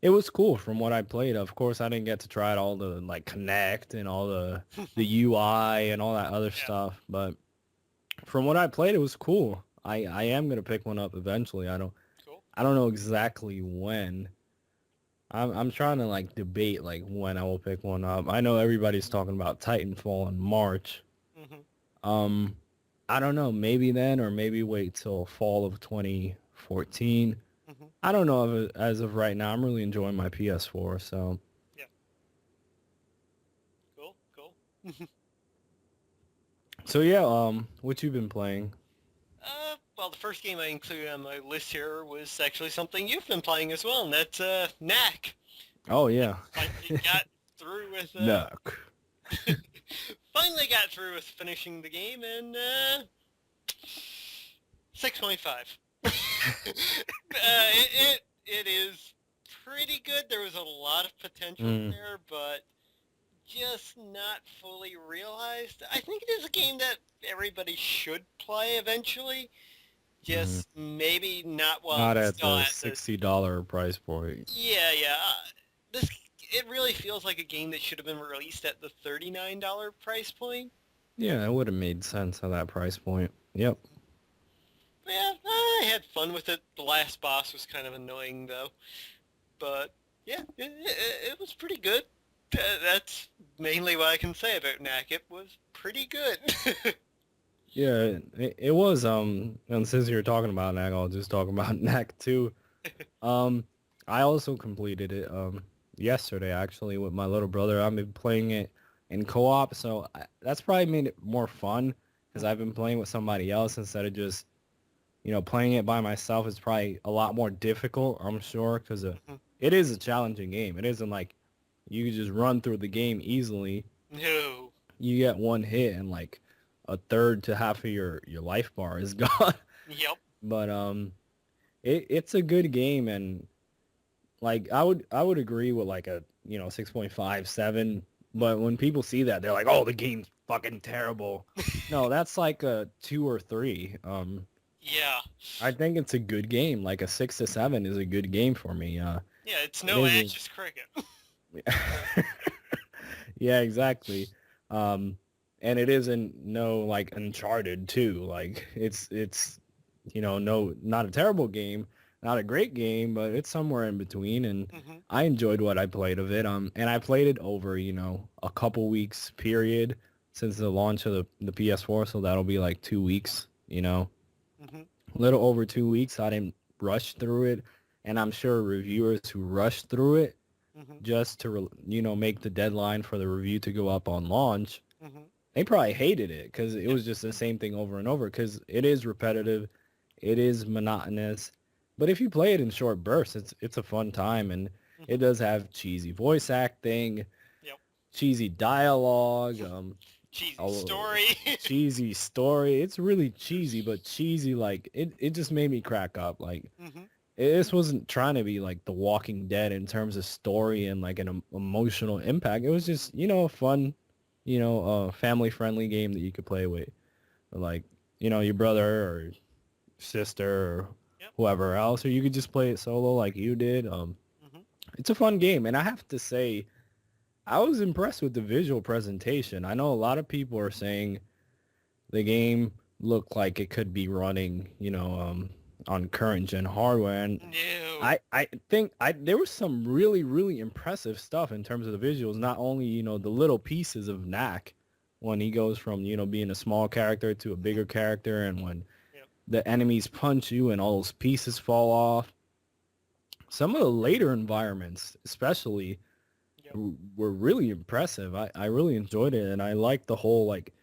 it was cool from what I played. Of course, I didn't get to try it all the like Connect and all the UI and all that other Yeah. stuff, but from what I played, it was cool. I am gonna pick one up eventually. Cool. I don't know exactly when. I'm trying to like debate like when I will pick one up. I know everybody's talking about Titanfall in March. Hmm. Um, I don't know. Maybe then, or maybe wait till fall of 2014. Hmm. I don't know as of right now. I'm really enjoying my PS4. So Yeah. Cool. Cool. yeah. What you been playing? Well, the first game I included on my list here was actually something you've been playing as well, and that's Knack. Oh yeah. Finally got through with Nuck. finally got through with finishing the game in 6.5. It is pretty good. There was a lot of potential Mm, there, but just not fully realized. I think it is a game that everybody should play eventually. mm. Just maybe not while Not it's at still the at the $60 price point. yeah. This it really feels like a game that should have been released at the $39 price point. Yeah, it would have made sense at that price point. Yep. But yeah, I had fun with it. The last boss was kind of annoying though, but yeah, it was pretty good. That's mainly what I can say about Knack. It was pretty good. Yeah, it was and since you're talking about NAC, I'll just talk about NAC too. Um I also completed it yesterday actually with my little brother. I've been playing it in co-op, so that's probably made it more fun because I've been playing with somebody else instead of just, playing it by myself is probably a lot more difficult, I'm sure, because it is a challenging game. It isn't like you can just run through the game easily. No. You get one hit and like a third to half of your life bar is gone. Yep. But it's a good game, and like I would agree with like a 6.57. But when people see that, they're like, oh, the game's fucking terrible. No, that's like a 2 or 3. Yeah. I think it's a good game. Like a 6 to 7 is a good game for me. Yeah, it's It no is. Ash's Cricket. Yeah, exactly. Um, and it isn't no like Uncharted too. Like it's no, not a terrible game, not a great game, but it's somewhere in between. And Hmm. I enjoyed what I played of it. And I played it over a couple weeks period since the launch of the PS4. So that'll be like 2 weeks. Hmm. A little over 2 weeks. I didn't rush through it, and I'm sure reviewers who rushed through it Hmm. just to make the deadline for the review to go up on launch, Hmm. they probably hated it because it Yep. was just the same thing over and over because it is repetitive, it is monotonous. But if you play it in short bursts, it's a fun time, and it Hmm. does have cheesy voice acting, Yep. cheesy dialogue, Cheesy a story. cheesy story. It's really cheesy, but cheesy like it just made me crack up. Like Hmm. this wasn't trying to be like The Walking Dead in terms of story and like an emotional impact. It was just, a fun, family friendly game that you could play with, like, your brother or sister or Yep. whoever else, or you could just play it solo like you did. Hmm. It's a fun game, and I have to say, I was impressed with the visual presentation. I know a lot of people are saying the game looked like it could be running, on current gen hardware, and No. I think there was some really really impressive stuff in terms of the visuals. Not only the little pieces of Knack when he goes from, being a small character to a bigger character, and when Yep. the enemies punch you and all those pieces fall off. Some of the later environments, especially, Yep. were really impressive. I really enjoyed it, and I liked the whole like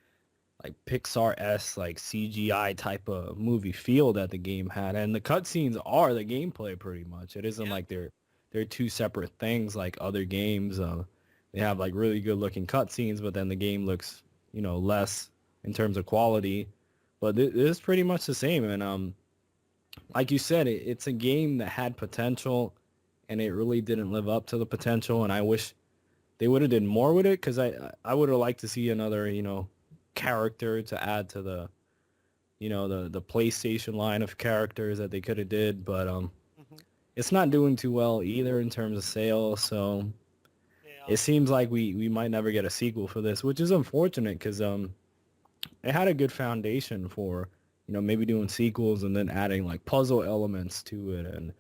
Pixar-esque like CGI type of movie feel that the game had. And the cutscenes are the gameplay pretty much. It isn't Yeah. like they're two separate things like other games. They have like really good looking cutscenes, but then the game looks, less in terms of quality. But it is pretty much the same. And like you said, it's a game that had potential, and it really didn't live up to the potential. And I wish they would have did more with it, because I would have liked to see another, character to add to the, the PlayStation line of characters that they could have did. But Hmm. it's not doing too well either in terms of sales. So Yeah. it seems like we might never get a sequel for this, which is unfortunate, because it had a good foundation for, maybe doing sequels and then adding like puzzle elements to it, and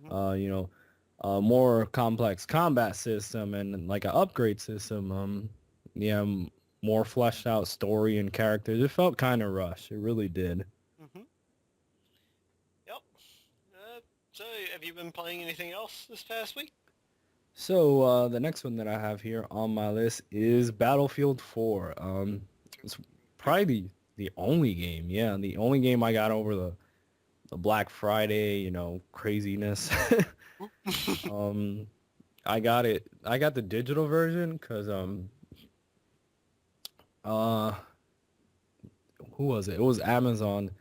Hmm. a more complex combat system and like an upgrade system. Yeah, more fleshed out story and characters. It felt kind of rushed. It really did. Hmm. Yep. So, have you been playing anything else this past week? So the next one that I have here on my list is Battlefield 4. It's probably the only game, yeah, the only game I got over the Black Friday, craziness. um, I got it. I got the digital version because uh who was it? It was Amazon.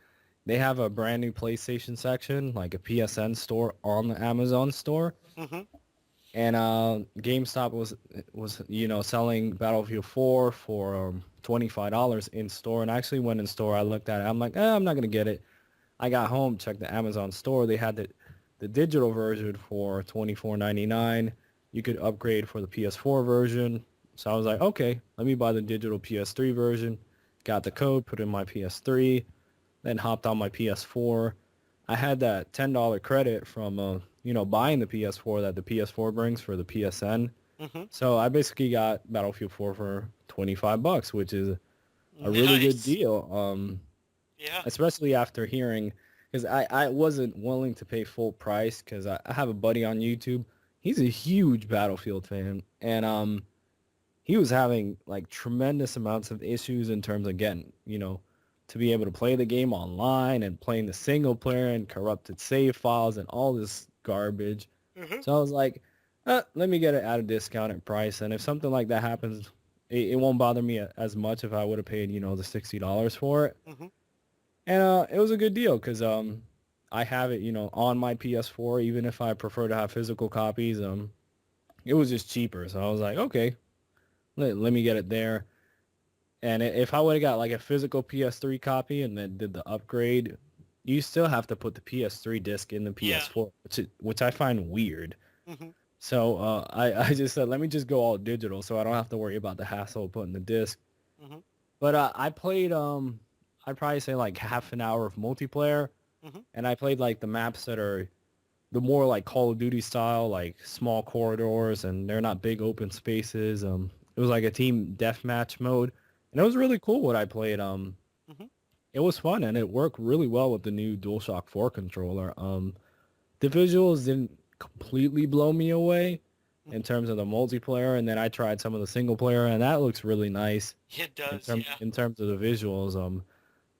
They have a brand new PlayStation section, like a PSN store on the Amazon store. Hmm. And GameStop was selling Battlefield 4 for $25 in store. And I actually went in store. I looked at it. I'm like, I'm not gonna get it. I got home, checked the Amazon store. They had the digital version for $24.99. You could upgrade for the PS4 version. So I was like, okay, let me buy the digital PS3 version. Got the code, put in my PS3, then hopped on my PS4. I had that $10 credit from buying the PS4 that the PS4 brings for the PSN. Hmm. So I basically got Battlefield 4 for $25, which is a really good Nice. deal. Yeah. Especially after hearing, because I wasn't willing to pay full price, because I have a buddy on YouTube. He's a huge Battlefield fan, and he was having like tremendous amounts of issues in terms of getting, to be able to play the game online and playing the single player and corrupted save files and all this garbage. Hmm. So I was like, let me get it at a discounted price. And if something like that happens, it won't bother me as much if I would have paid, the $60 for it. Hmm. And it was a good deal because I have it, on my PS4, even if I prefer to have physical copies. It was just cheaper. So I was like, okay, let me get it there. And if I would have got like a physical PS3 copy and then did the upgrade, you still have to put the PS3 disc in the Yeah. PS4, which I find weird. Hmm. So I just said, let me just go all digital so I don't have to worry about the hassle of putting the disc. Hmm. But I played, I'd probably say like half an hour of multiplayer. Hmm. And I played like the maps that are the more like Call of Duty style, like small corridors, and they're not big open spaces. It was like a team deathmatch mode. And it was really cool what I played. Hmm. It was fun, and it worked really well with the new DualShock 4 controller. The visuals didn't completely blow me away in terms of the multiplayer, and then I tried some of the single player, and that looks really nice It does. Yeah. in terms of the visuals.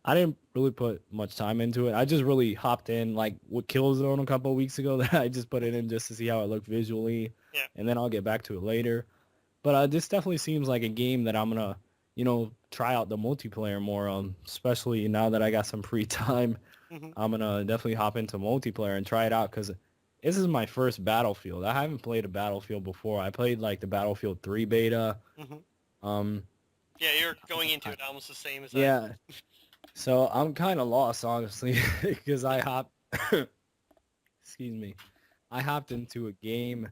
I didn't really put much time into it. I just really hopped in like with Killzone a couple of weeks ago that I just put it in just to see how it looked visually, Yeah. and then I'll get back to it later. But this definitely seems like a game that I'm gonna, try out the multiplayer more. Especially now that I got some free time, Hmm. I'm gonna definitely hop into multiplayer and try it out because this is my first Battlefield. I haven't played a Battlefield before. I played like the Battlefield 3 beta. Hmm. Um, Yeah, you're going into it almost the same as I. yeah. So I'm kind of lost, honestly, because I hopped, excuse me, I hopped into a game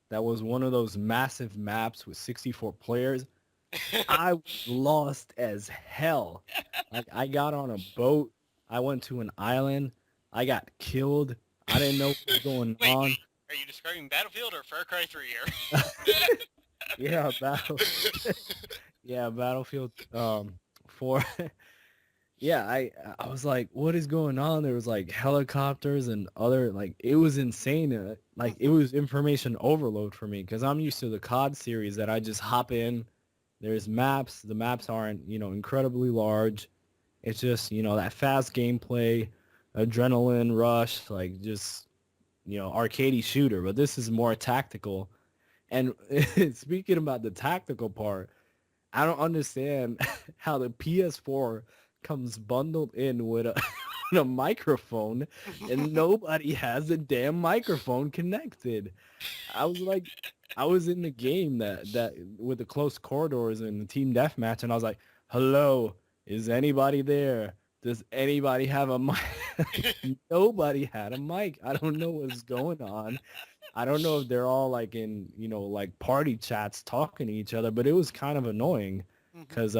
that was one of those massive maps with 64 players. I was lost as hell. Like I got on a boat. I went to an island. I got killed. I didn't know what was going Wait, on. wait. Are you describing Battlefield or Far Cry 3 here? Yeah, battle. Yeah, Battlefield 4. Yeah, I was like, what is going on? There was like helicopters and other like it was insane. Like it Mhm. was information overload for me because I'm used to the COD series that I just hop in. There's maps. The maps aren't, incredibly large. It's just, that fast gameplay, adrenaline rush, like just, arcadey shooter. But this is more tactical. And speaking about the tactical part, I don't understand how the PS4 comes bundled in with a, with a microphone and nobody has a damn microphone connected. I was like, I was in the game that with the close corridors and the team deathmatch, and I was like, "Hello, is anybody there? Does anybody have a mic?" Nobody had a mic. I don't know what's going on. I don't know if they're all like in, like party chats talking to each other, but it was kind of annoying Mhm. because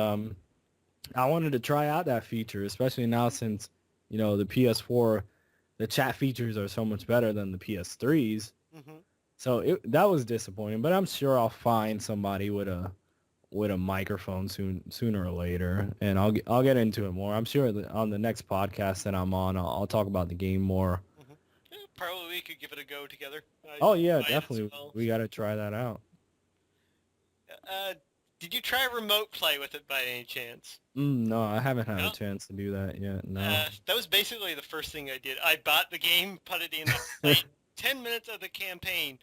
I wanted to try out that feature, especially now since, the PS4, the chat features are so much better than the PS3's. Mhm. So that was disappointing, but I'm sure I'll find somebody with a microphone sooner or later, and I'll get into it more. I'm sure that on the next podcast that I'm on, I'll talk about the game more. Mhm. Probably we could give it a go together. I Oh yeah, might as definitely. well. We got to try that out. Uh, did you try remote play with it by any chance? No, I haven't had a No. chance to do that yet. No. That was basically the first thing I did. I bought the game, put it in, I played 10 minutes of the campaign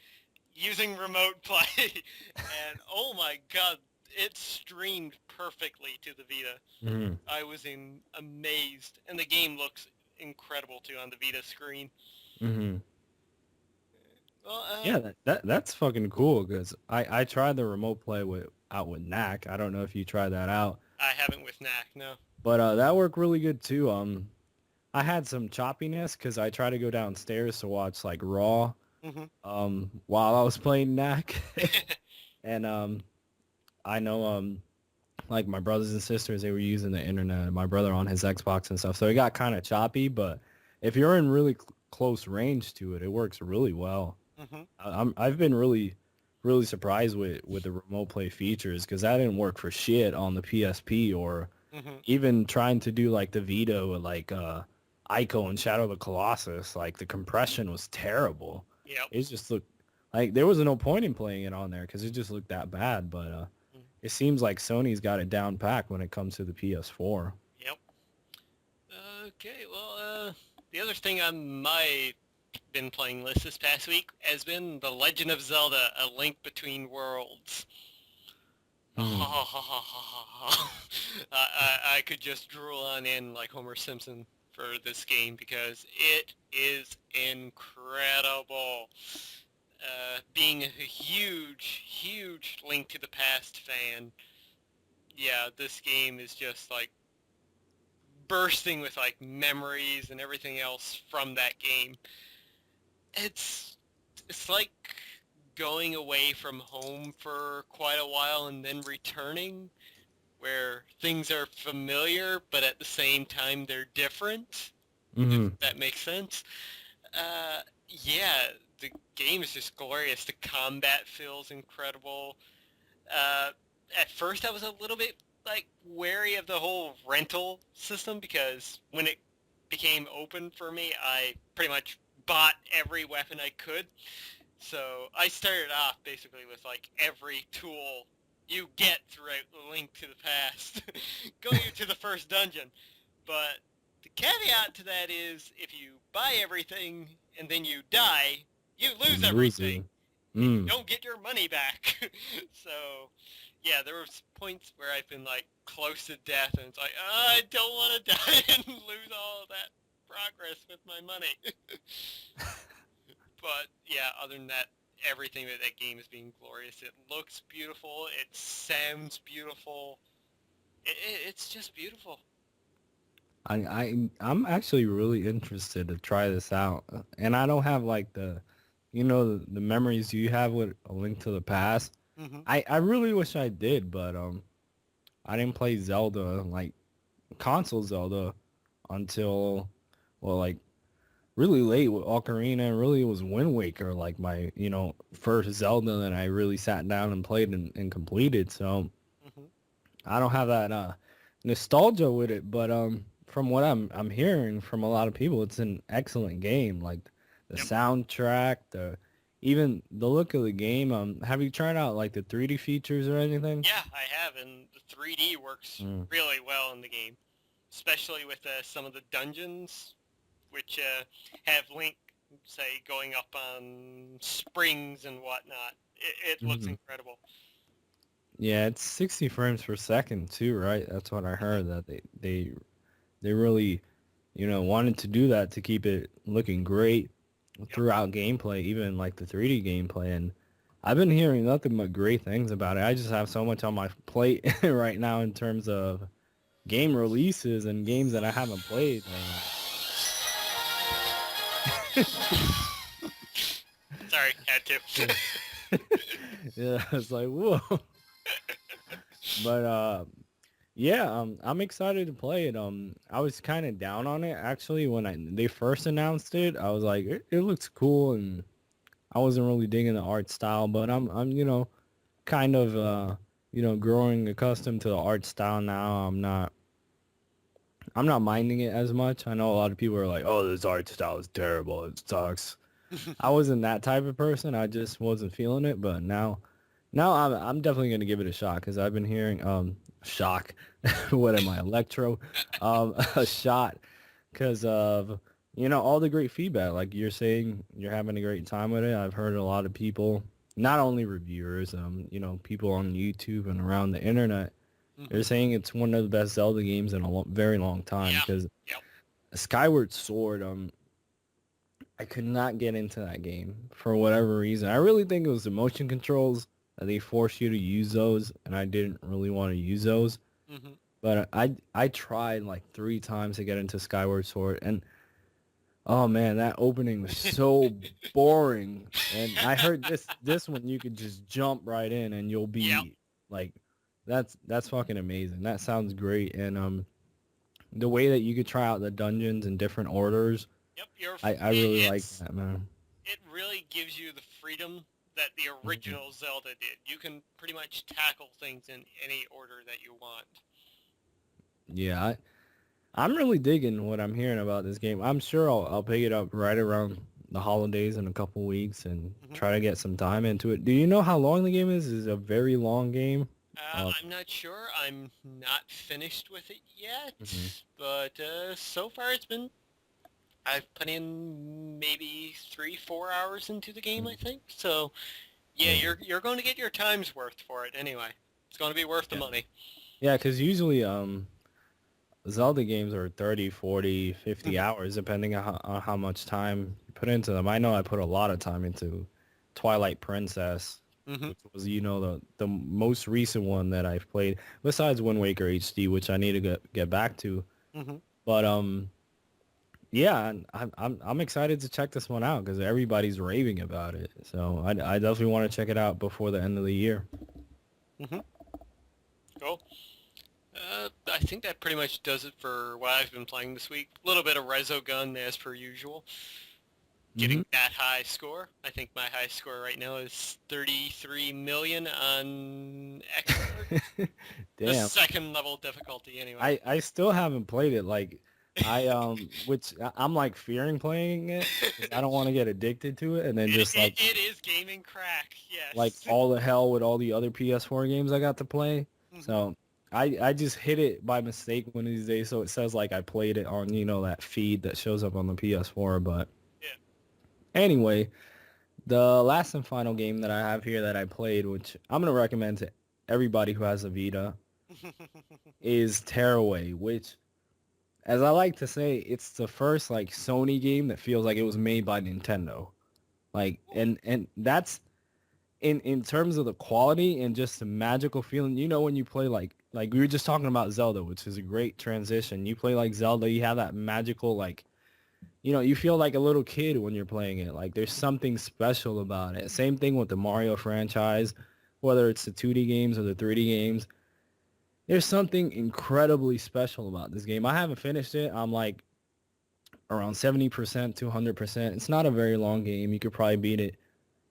using remote play, and oh my god, it streamed perfectly to the Vita. Mhm. I was amazed, and the game looks incredible too on the Vita screen. Mhm. Well, Yeah, that's fucking cool because I tried the remote play with Knack. I don't know if you tried that out, I haven't with Knack, no. but that worked really good too. I had some choppiness because I tried to go downstairs to watch like Raw Hmm. while I was playing Knack, and I know like my brothers and sisters, they were using the internet, my brother on his Xbox and stuff, so it got kind of choppy. But if you're in really close range to it, it works really well. Hmm. I've been really surprised with the remote play features because that didn't work for shit on the PSP or Hmm. even trying to do like the Vita with like Ico and Shadow of the Colossus. Like the compression was terrible. Yep. It just looked like there was no point in playing it on there because it just looked that bad. But it seems like Sony's got it down packed when it comes to the PS4. Yep. Okay, well, the other thing on my been playing list this past week has been The Legend of Zelda: A Link Between Worlds. Hmm. I could just drool on in like Homer Simpson for this game because it is incredible. Being a huge Link to the Past fan, yeah, this game is just like bursting with like memories and everything else from that game. It's it's like going away from home for quite a while and then returning where things are familiar but at the same time they're different, if Hmm. that makes sense. Yeah, the game is just glorious. The combat feels incredible. Uh, at first I was a little bit like wary of the whole rental system because when it became open for me, I pretty much bought every weapon I could. So I started off basically with like every tool you get throughout the Link to the Past, going you to the first dungeon. But the caveat to that is if you buy everything and then you die, you lose You lose everything it. and you Mm. don't get your money back. So yeah, there was points where I've been like close to death and it's like, oh, I don't want to die and lose all of that progress with my money. But yeah, other than that, everything about that game is being glorious. It looks beautiful. It sounds beautiful. It's just beautiful. I'm actually really interested to try this out, and I don't have like the memories you have with A Link to the Past. Hmm. I really wish I did, but I didn't play Zelda like console Zelda until well like really late with Ocarina. And really, it was Wind Waker like my first Zelda that I really sat down and played and completed. So Hmm. I don't have that nostalgia with it, but from what I'm hearing from a lot of people, it's an excellent game. Like the Yep. soundtrack, the even the look of the game. Have you tried out like the 3D features or anything? Yeah, I have, and the 3D works Mm. really well in the game, especially with some of the dungeons, which have Link, say, going up on springs and whatnot. It looks Hmm. incredible. Yeah, it's 60 frames per second too, right? That's what I heard. That they really, wanted to do that to keep it looking great Yep. throughout gameplay, even like the 3D gameplay. And I've been hearing nothing but great things about it. I just have so much on my plate right now in terms of game releases and games that I haven't played. Sorry, had to. Yeah, yeah, it's like whoa. But yeah, I'm excited to play it. I was kind of down on it actually when they first announced it. I was like, it looks cool, and I wasn't really digging the art style. But I'm kind of growing accustomed to the art style now. I'm not minding it as much. I know a lot of people are like, oh, this art style is terrible. It sucks. I wasn't that type of person. I just wasn't feeling it. But now I'm definitely gonna give it a shot because I've been hearing shock. What am I, Electro? A shot because of all the great feedback. Like you're saying, you're having a great time with it. I've heard a lot of people, not only reviewers, people on YouTube and around the internet. They're Hmm. saying it's one of the best Zelda games in a very long time Yeah. because Yep. Skyward Sword, I could not get into that game for whatever reason. I really think it was the motion controls that they forced you to use those, and I didn't really want to use those. Hmm. But I tried like 3 times to get into Skyward Sword, and oh man, that opening was so boring. And I heard this one you could just jump right in, and you'll Yep. be like, that's fucking amazing. That sounds great, and the way that you could try out the dungeons in different orders, Yep. I really like It's that, man. it really gives you the freedom that the Mhm. original Zelda did. You can pretty much tackle things in any order that you want. Yeah, I'm really digging what I'm hearing about this game. I'm sure I'll pick it up right around the holidays in a couple weeks and Hmm. try to get some time into it. Do you know how long the game is? Is it a very long game? I'm not sure. I'm not finished with it yet, Mhm. but so far I've put in maybe 3-4 hours into the game, I think. So yeah, Yeah. you're going to get your time's worth for it anyway. It's going to be worth the Yeah. money. Yeah, because usually Zelda games are 30, 40, 50 Hmm. hours depending on how much time you put into them. I know I put a lot of time into Twilight Princess, Hmm. which was the most recent one that I've played besides Wind Waker HD, which I need to get back to. Hmm. But yeah, and I'm excited to check this one out because everybody's raving about it. So I definitely want to check it out before the end of the year. Hmm. Cool. I think that pretty much does it for what I've been playing this week. A little bit of Resogun as per usual. Hmm. Getting that high score. I think my high score right now is 33 million on expert. The Damn, second level difficulty anyway. I still haven't played it. Like which I'm like fearing playing it because I don't want to get addicted to it and then It, just it, it is gaming crack, like yes. all the hell with all the other PS4 games I got to play. Hmm. So I just hit it by mistake one of these days, so it says like I played it on that feed that shows up on the PS4. But anyway, the last and final game that I have here that I played, which I'm gonna recommend to everybody who has a Vita, Yeah. is Tearaway, which, as I like to say, it's the first like Sony game that feels like it was made by Nintendo. Like, and that's in terms of the quality and just the magical feeling. When you play like we were just talking about Zelda, which is a great transition. You play like Zelda, you have that magical like you feel like a little kid when you're playing it. Like there's something special about it. Same thing with the Mario franchise, whether it's the 2D games or the 3D games. There's something incredibly special about this game. I haven't finished it. I'm like around 70% to 100%. It's not a very long game. You could probably beat it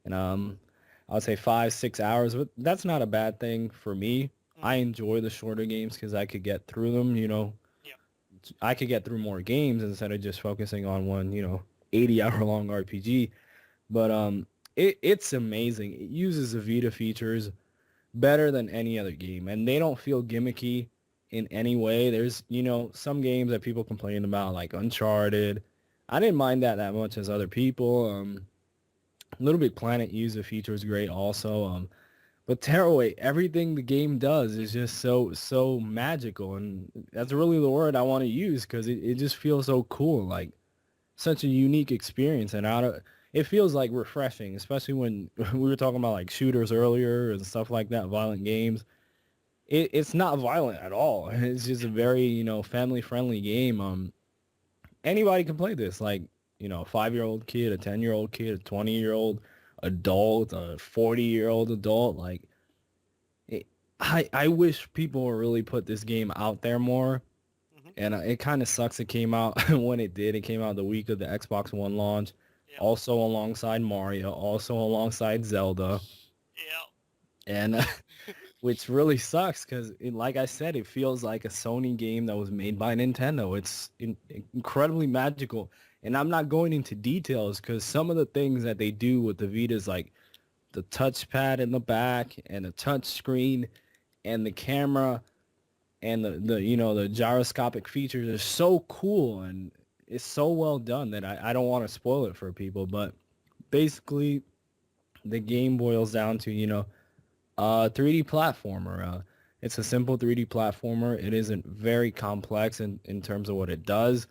in I would say 5-6 hours, but that's not a bad thing for me. I enjoy the shorter games because I could get through them, Yeah. I could get through more games instead of just focusing on one, 80-hour long RPG. But it's amazing. It uses the Vita features better than any other game, and they don't feel gimmicky in any way. There's, some games that people complain about, like Uncharted. I didn't mind that much as other people. Little Big Planet used the features great also. But Tearaway, everything the game does is just so magical, and that's really the word I want to use because it just feels so cool, like such a unique experience, and it feels like refreshing, especially when we were talking about like shooters earlier and stuff like that, violent games. It's not violent at all. It's just a very family friendly game. Anybody can play this, like a 5-year-old kid, a 10-year-old kid, a 20-year-old adult, a 40-year-old adult, like I wish people would really put this game out there more. And it kind of sucks it came out when it did. It came out the week of the Xbox One launch, Yeah. also alongside Mario, also alongside Zelda. Yeah. And which really sucks because, like I said, it feels like a Sony game that was made by Nintendo. It's incredibly magical. And I'm not going into details because some of the things that they do with the Vita is like the touchpad in the back and the touch screen and the camera and the gyroscopic features are so cool, and it's so well done that I don't want to spoil it for people. But basically, the game boils down to 3D platformer. It's a simple 3D platformer. It isn't very complex in terms of what it does.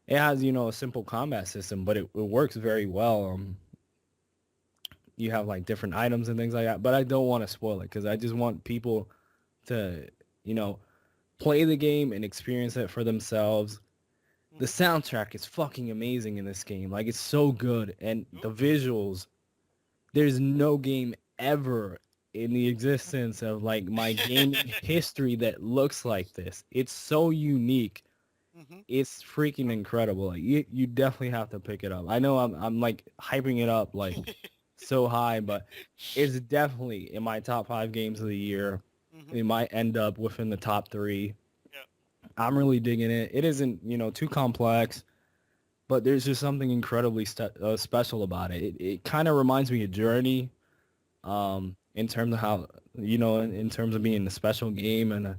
It has a simple combat system, but it works very well. You have like different items and things like that, but I don't want to spoil it because I just want people to play the game and experience it for themselves. The soundtrack is fucking amazing in this game. Like, it's so good. And the visuals, there's no game ever in the existence of like my gaming history that looks like this. It's so unique. It's freaking incredible. Like, you definitely have to pick it up. I know I'm like hyping it up like so high, but it's definitely in my top 5 games of the year. It might end up within the top 3. I'm really digging it. It isn't, too complex, but there's just something incredibly special about it. It kind of reminds me of Journey, in terms of how, in terms of being a special game, and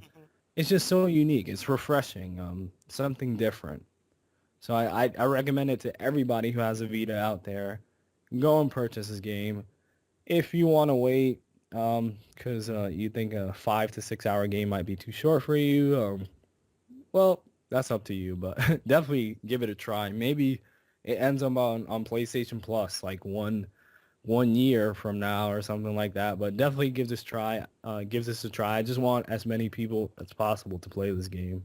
it's just so unique. It's refreshing, something different. So I recommend it to everybody who has a Vita out there. Go and purchase this game. If you want to wait, because you think a 5 to 6 hour game might be too short for you, well, that's up to you, but definitely give it a try. Maybe it ends up on PlayStation Plus like one year from now or something like that. But definitely give this try. Give this a try. I just want as many people as possible to play this game.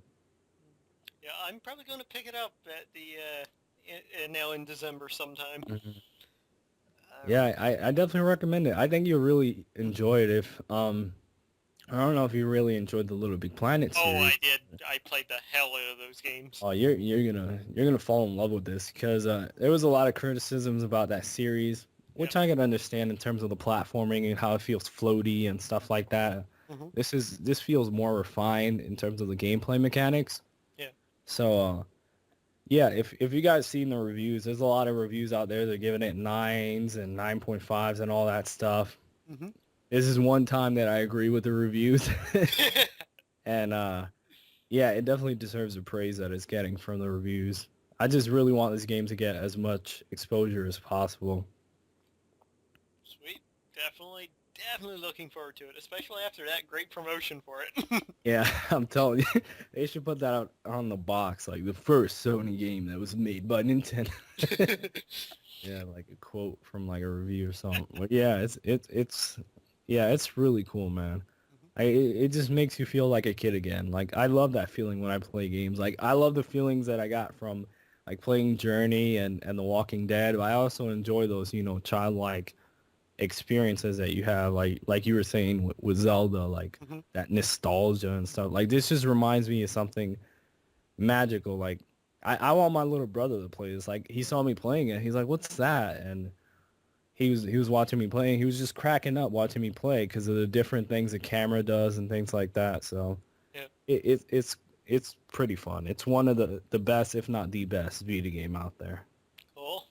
Yeah, I'm probably going to pick it up at now in December sometime. Yeah, I definitely recommend it. I think you'll really enjoy it if I don't know if you really enjoyed the Little Big Planet series. Oh, I did. I played the hell out of those games. Oh, you're gonna fall in love with this because there was a lot of criticisms about that series, which I can understand in terms of the platforming and how it feels floaty and stuff like that. This feels more refined in terms of the gameplay mechanics. Yeah. So yeah, if you guys seen the reviews, there's a lot of reviews out there. They're giving it 9s and 9.5s and all that stuff. This is one time that I agree with the reviews. And yeah, it definitely deserves the praise that it's getting from the reviews. I just really want this game to get as much exposure as possible. Sweet. Definitely looking forward to it, especially after that great promotion for it. Yeah, I'm telling you, they should put that out on the box, like the first Sony game that was made by Nintendo. Yeah, like a quote from like a review or something. But yeah, it's really cool, man. It just makes you feel like a kid again. Like, I love that feeling when I play games. Like, I love the feelings that I got from like playing Journey and The Walking Dead. But I also enjoy those, childlike experiences that you have, like you were saying with Zelda, like that nostalgia and stuff. Like, this just reminds me of something magical. Like, I want my little brother to play this. Like, he saw me playing it. He's like, "What's that?" And he was watching me play, and he was just cracking up watching me play because of the different things the camera does and things like that. So Yeah. it's pretty fun. It's one of the best, if not the best, video game out there. Cool.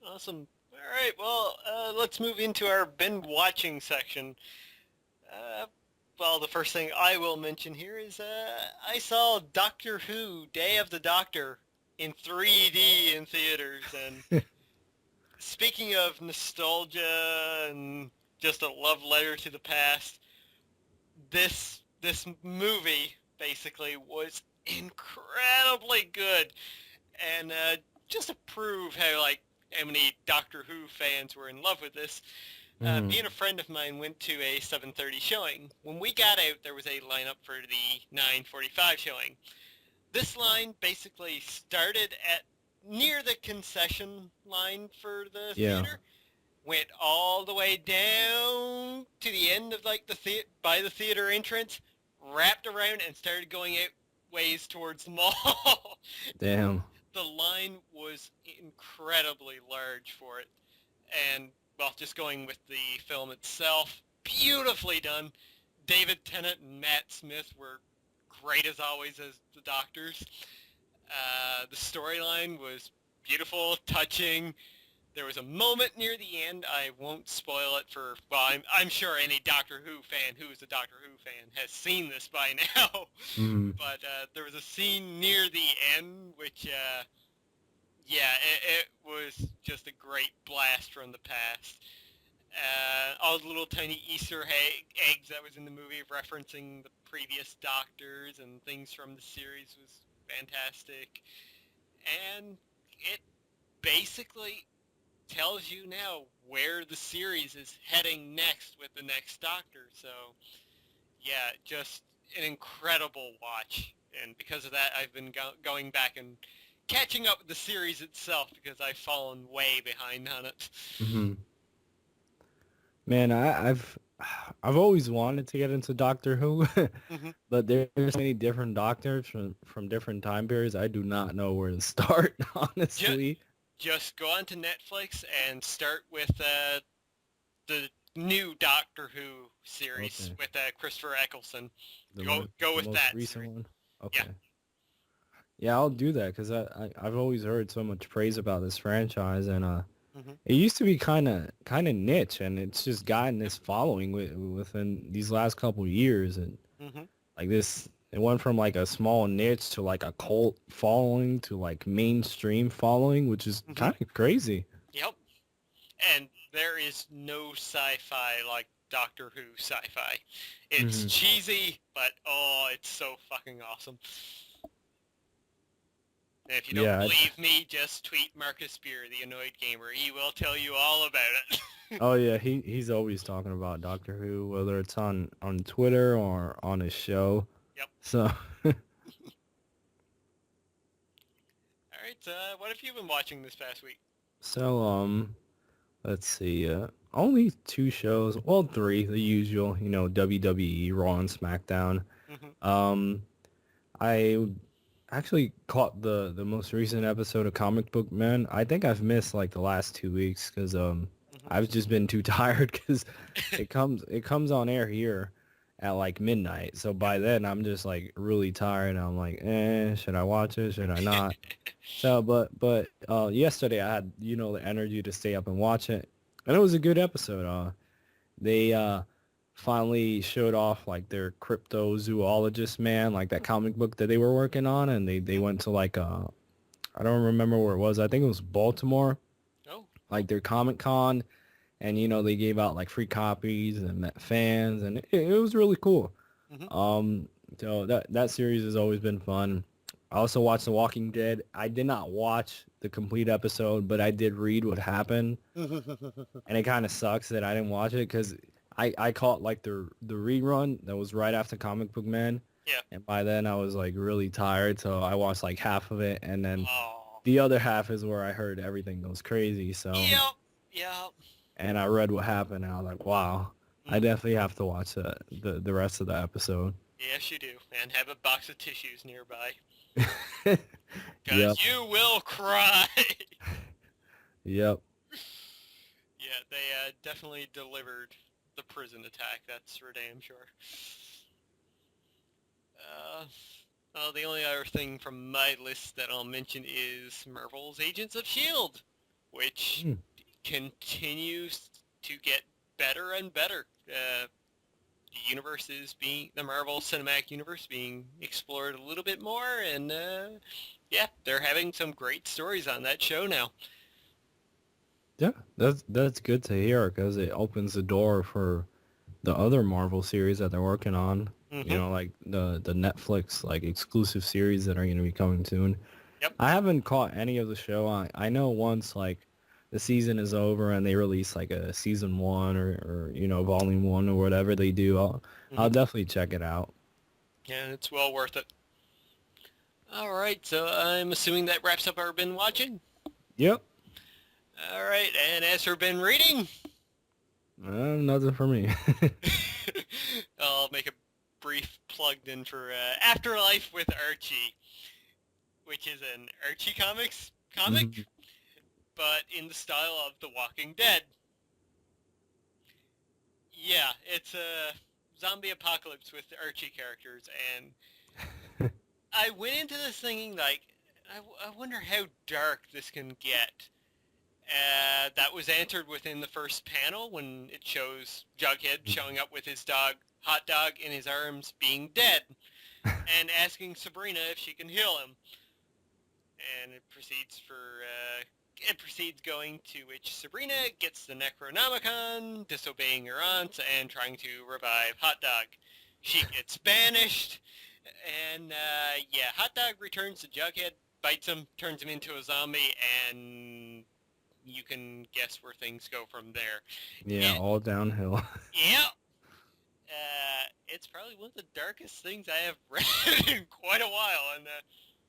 Awesome. All right. Well, let's move into our been watching section. Uh, well, the first thing I will mention here is I saw Doctor Who: Day of the Doctor in 3D in theaters, and speaking of nostalgia and just a love letter to the past, this movie basically was incredibly good, and just to prove how many Doctor Who fans were in love with this, me and a friend of mine went to a 7:30 showing. When we got out, there was a lineup for the 9:45 showing. This line basically started at near the concession line for the Yeah. theater, went all the way down to the end of like by the theater entrance, wrapped around and started going out ways towards the mall. Damn. The line was incredibly large for it, and well, just going with the film itself, beautifully done. David Tennant and Matt Smith were great as always as the Doctors. The storyline was beautiful, touching. There was a moment near the end. I won't spoil it for. Well, I'm sure any Doctor Who fan who is a Doctor Who fan has seen this by now. But there was a scene near the end, which, yeah, it was just a great blast from the past. All the little tiny Easter eggs that was in the movie referencing the previous Doctors and things from the series was fantastic. And it basically tells you now where the series is heading next with the next Doctor. So, yeah, just an incredible watch. And because of that, I've been going back and catching up with the series itself because I've fallen way behind on it. Man, I've always wanted to get into Doctor Who, but there's so many different Doctors from different time periods. I do not know where to start, honestly. Just go onto Netflix and start with the new Doctor Who series with Christopher Eccleston. Go with that recent series. one. Okay. Yeah, I'll do that because I've always heard so much praise about this franchise, and it used to be kind of niche, and it's just gotten this following within these last couple of years, and like this, it went from like a small niche to like a cult following to like mainstream following, which is kind of crazy. Yep. And there is no sci-fi like Doctor Who sci-fi. It's cheesy, but oh, it's so fucking awesome. And if you don't believe me, just tweet Marcus Beer, the Annoyed Gamer. He will tell you all about it. Oh yeah, he's always talking about Doctor Who, whether it's on Twitter or on his show. Yep. So. All right. What have you been watching this past week? So let's see. Only 2 shows. Well, 3. The usual. You know, WWE, Raw, and SmackDown. I actually caught the most recent episode of Comic Book Man. I think I've missed like the last 2 weeks because I've just been too tired because it comes on air here at like midnight. So by then I'm just like really tired. I'm like, should I watch it? Should I not? So but yesterday I had the energy to stay up and watch it, and it was a good episode. They finally showed off like their cryptozoologist man, like that comic book that they were working on, and they went to like I don't remember where it was. I think it was Baltimore. Oh. Like their Comic Con, and they gave out like free copies and met fans, and it was really cool. So that series has always been fun. I also watched The Walking Dead. I did not watch the complete episode, but I did read what happened, and it kind of sucks that I didn't watch it because I caught like the rerun that was right after Comic Book Man. Yeah. And by then I was like really tired, so I watched like half of it, and then the other half is where I heard everything goes crazy. So. Yep. And I read what happened, and I was like, wow, I definitely have to watch the rest of the episode. Yes, you do. And have a box of tissues nearby. Yep. Because you will cry. Yep. they definitely delivered the prison attack, that's for damn sure. Well, the only other thing from my list that I'll mention is Marvel's Agents of S.H.I.E.L.D., which Mm. continues to get better and better. The Marvel Cinematic Universe being explored a little bit more, and they're having some great stories on that show now. Yeah, that's good to hear because it opens the door for the other Marvel series that they're working on. Mm-hmm. Like the Netflix like exclusive series that are going to be coming soon. Yep. I haven't caught any of the show. I know once like the season is over and they release like a season 1 or volume 1 or whatever they do, I'll definitely check it out. Yeah, it's well worth it. All right, so I'm assuming that wraps up our bin watching. Yep. All right, and as for bin reading, Nothing for me. I'll make a brief plugged in for Afterlife with Archie, which is an Archie comic, Mhm. but in the style of The Walking Dead. Yeah, it's a zombie apocalypse with Archie characters, and I went into this thinking, like, I wonder how dark this can get. That was answered within the first panel when it shows Jughead showing up with his dog, Hot Dog, in his arms being dead, and asking Sabrina if she can heal him. And it proceeds going to which Sabrina gets the Necronomicon, disobeying her aunt, and trying to revive Hot Dog. She gets banished, and Hot Dog returns to Jughead, bites him, turns him into a zombie, and you can guess where things go from there. Yeah, all downhill. Yeah. It's probably one of the darkest things I have read in quite a while, and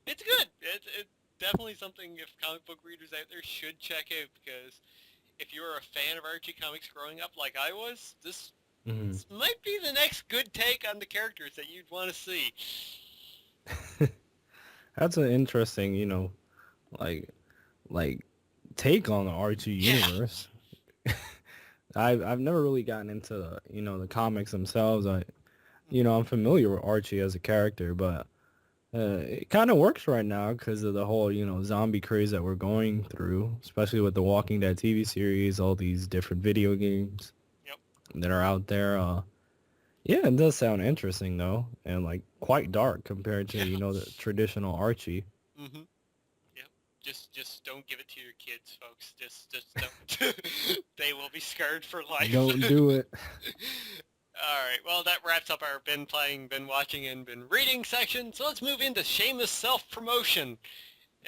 it's good. It's definitely something if comic book readers out there should check out, because if you were a fan of Archie comics growing up like I was, this might be the next good take on the characters that you'd want to see. That's an interesting, like take on the Archie universe. I've never really gotten into the comics themselves. I'm familiar with Archie as a character, but it kind of works right now because of the whole zombie craze that we're going through, especially with the Walking Dead TV series, all these different video games that are out there. Yeah, it does sound interesting though, and like quite dark compared to the traditional Archie. Mm-hmm. Just don't give it to your kids, folks. Just don't. They will be scarred for life. Don't do it. Alright, well that wraps up our been playing, been watching, and been reading section, so let's move into shameless self-promotion.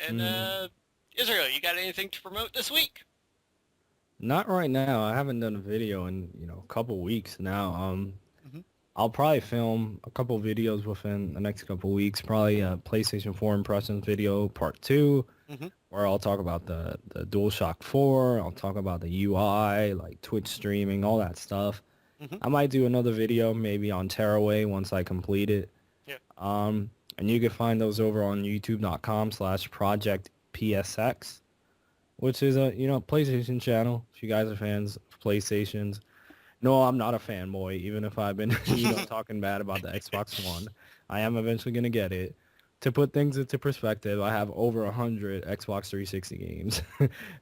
And, Isreal, you got anything to promote this week? Not right now. I haven't done a video in, a couple weeks now. I'll probably film a couple videos within the next couple weeks. Probably a PlayStation 4 impressions video part 2, where I'll talk about the DualShock 4. I'll talk about the UI, like Twitch streaming, all that stuff. I might do another video maybe on Tearaway once I complete it. Yeah. And you can find those over on youtube.com/projectpsx, which is a, PlayStation channel. If you guys are fans of PlayStations. No, I'm not a fanboy, even if I've been, talking bad about the Xbox One. I am eventually going to get it. To put things into perspective, I have over 100 Xbox 360 games.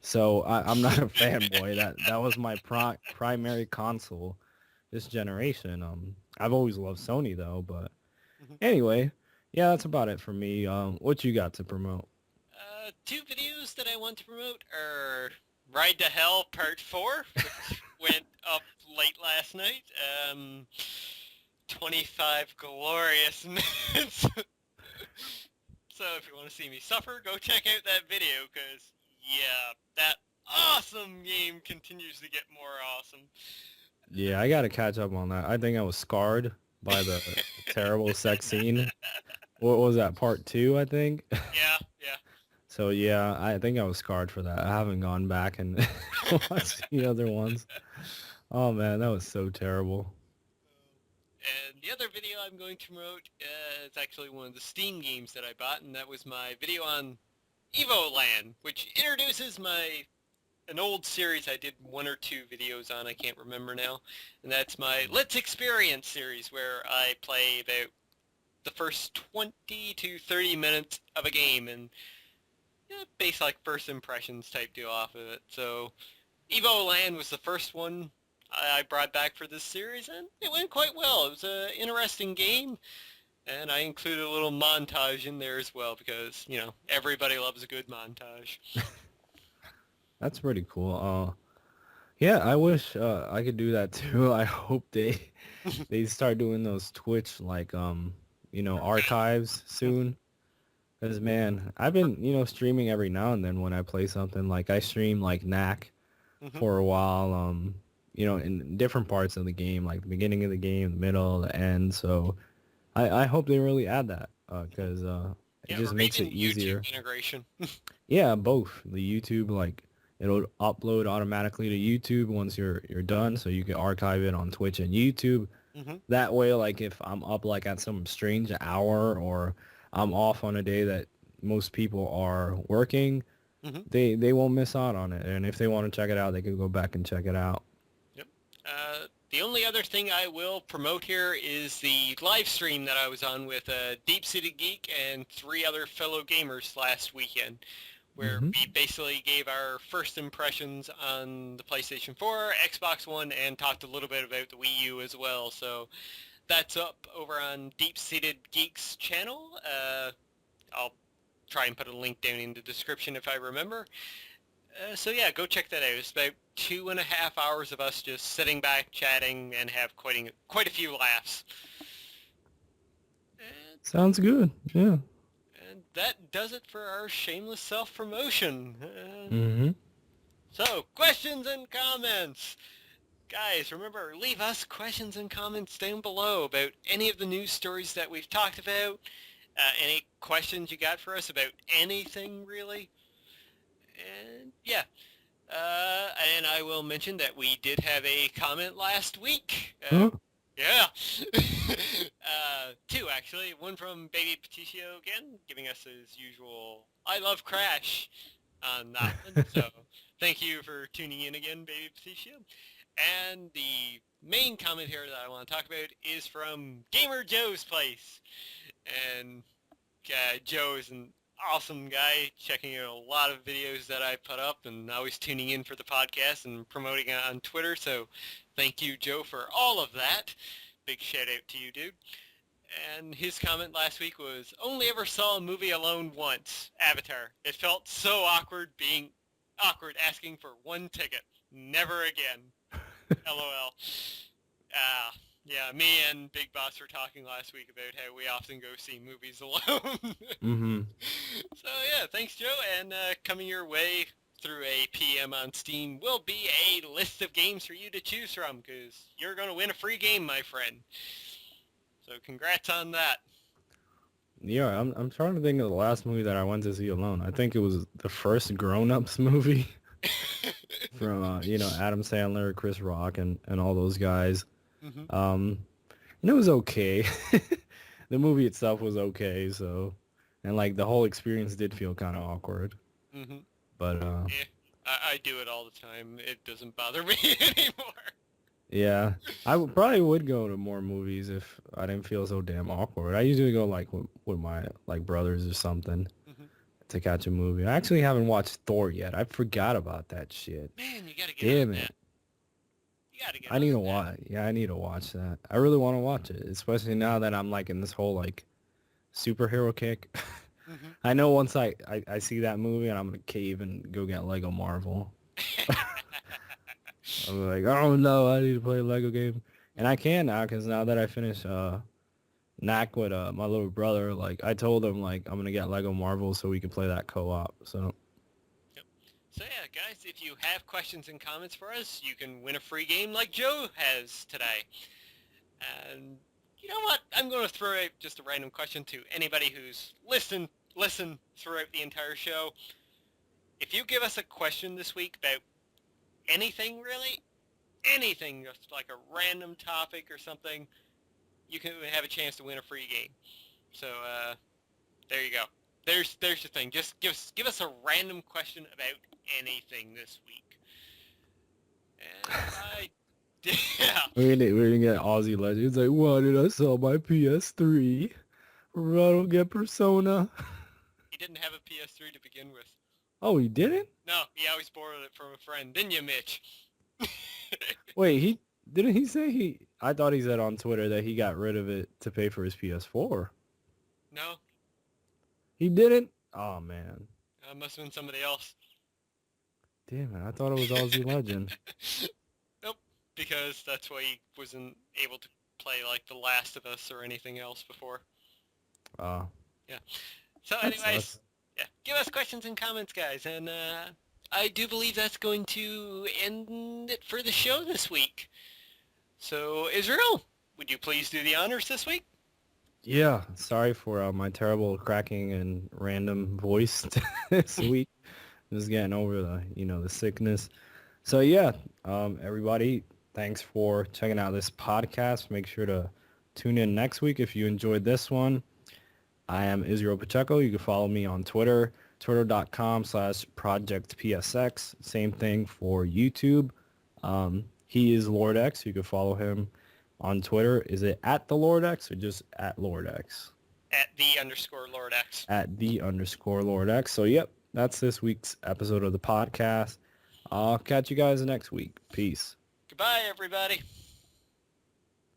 So I'm not a fanboy. That was my primary console this generation. I've always loved Sony, though. But anyway, yeah, that's about it for me. What you got to promote? 2 videos that I want to promote are Ride to Hell Part 4, which went up late last night. 25 glorious minutes. So if you want to see me suffer, go check out that video, because, yeah, that awesome game continues to get more awesome. Yeah, I got to catch up on that. I think I was scarred by the terrible sex scene. What was that, part 2, I think? Yeah. So yeah, I think I was scarred for that. I haven't gone back and watched the other ones. Oh man, that was so terrible. And the other video I'm going to promote is actually one of the Steam games that I bought, and that was my video on Evoland, which introduces my an old series I did 1 or 2 videos on, I can't remember now, and that's my Let's Experience series, where I play about the first 20 to 30 minutes of a game, and base like first impressions type deal off of it. So Evo Land was the first one I brought back for this series, and it went quite well. It was an interesting game, and I included a little montage in there as well because, everybody loves a good montage. That's pretty cool. Yeah, I wish I could do that too. I hope they start doing those Twitch like archives soon. Cause man, I've been streaming every now and then when I play something. Like I stream like Knack Hmm. for a while. In different parts of the game, like the beginning of the game, the middle, the end. So I hope they really add that because it Yeah, just or makes it even easier. YouTube integration. Yeah, both. The YouTube, like it'll upload automatically to YouTube once you're done, so you can archive it on Twitch and YouTube. Hmm. That way, like if I'm up like at some strange hour or I'm off on a day that most people are working, Hmm. they won't miss out on it. And if they want to check it out, they can go back and check it out. Yep. The only other thing I will promote here is the live stream that I was on with Deep Seated Geek and 3 other fellow gamers last weekend, where Hmm. we basically gave our first impressions on the PlayStation 4, Xbox One, and talked a little bit about the Wii U as well. So that's up over on Deep Seated Geek's channel. I'll try and put a link down in the description if I remember. So yeah, go check that out. It's about 2.5 hours of us just sitting back, chatting, and have quite a few laughs. And, Sounds good. Yeah. and that does it for our shameless self-promotion. Hmm. So, questions and comments. Guys, remember, leave us questions and comments down below about any of the news stories that we've talked about, any questions you got for us about anything, really. And yeah, and I will mention that we did have a comment last week. Huh? Yeah. 2 actually. One from Baby Peticio again, giving us his usual I love Crash on that one. So thank you for tuning in again, Baby Peticio. And the main comment here that I want to talk about is from Gamer Joe's Place. And Joe is an awesome guy, checking out a lot of videos that I put up and always tuning in for the podcast and promoting it on Twitter. So thank you, Joe, for all of that. Big shout out to you, dude. And his comment last week was, only ever saw a movie alone once, Avatar. It felt so awkward asking for 1 ticket. Never again. LOL. Yeah, me and Big Boss were talking last week about how we often go see movies alone. Hmm. So yeah, thanks Joe, and coming your way through a PM on Steam will be a list of games for you to choose from, because you're going to win a free game, my friend. So congrats on that. Yeah, I'm trying to think of the last movie that I went to see alone. I think it was the first Grown Ups movie from Adam Sandler, Chris Rock, and all those guys. Hmm. And it was okay. The movie itself was okay, so and like the whole experience did feel kind of awkward. Hmm. But Yeah, I do it all the time. It doesn't bother me anymore. yeah, probably would go to more movies if I didn't feel so damn awkward. I usually go like with my like brothers or something Hmm. to catch a movie. I actually haven't watched Thor yet. I forgot about that shit. Man, you gotta get on Damn that. it. You gotta get I on need to that. watch. Yeah, I need to watch that. I really want to watch it, especially now that I'm like in this whole like superhero kick. Hmm. I know once I see that movie and I'm gonna cave and go get Lego Marvel. I'm like, oh no, I need to play a Lego game, and I can now because now that I finished Knack with my little brother, like I told him like I'm gonna get Lego Marvel so we can play that co-op. So Yep. So yeah, guys, if you have questions and comments for us, you can win a free game like Joe has today. And you know what? I'm going to throw out just a random question to anybody who's listened throughout the entire show. If you give us a question this week about anything really, anything, just like a random topic or something, you can have a chance to win a free game. So there you go. There's the thing. Just give us a random question about anything this week. And yeah, We're gonna get Aussie Legend. He's like, why did I sell my PS3? I don't get Persona. he didn't have a PS3 to begin with. Oh, he didn't? No, he always borrowed it from a friend. Didn't you, Mitch? Wait, didn't he say he... I thought he said on Twitter that he got rid of it to pay for his PS4. No, He didn't? Oh, man. must have been somebody else. Damn it, I thought it was Aussie Legend. Nope, because that's why he wasn't able to play like The Last of Us or anything else before. Yeah. So That anyways, sucks. yeah, give us questions and comments, guys, and I do believe that's going to end it for the show this week. So, Israel, would you please do the honors this week? Yeah, sorry for my terrible cracking and random voice this week. Just getting over the sickness. So yeah, everybody, thanks for checking out this podcast. Make sure to tune in next week if you enjoyed this one. I am Israel Pacheco. You can follow me on Twitter, twitter.com/projectpsx. Same thing for YouTube. He is Lord X. You can follow him on Twitter. Is it at the Lord X or just at Lord X? At @the_Lord X. At @the_Lord X. So yep, that's this week's episode of the podcast. I'll catch you guys next week. Peace. Goodbye, everybody.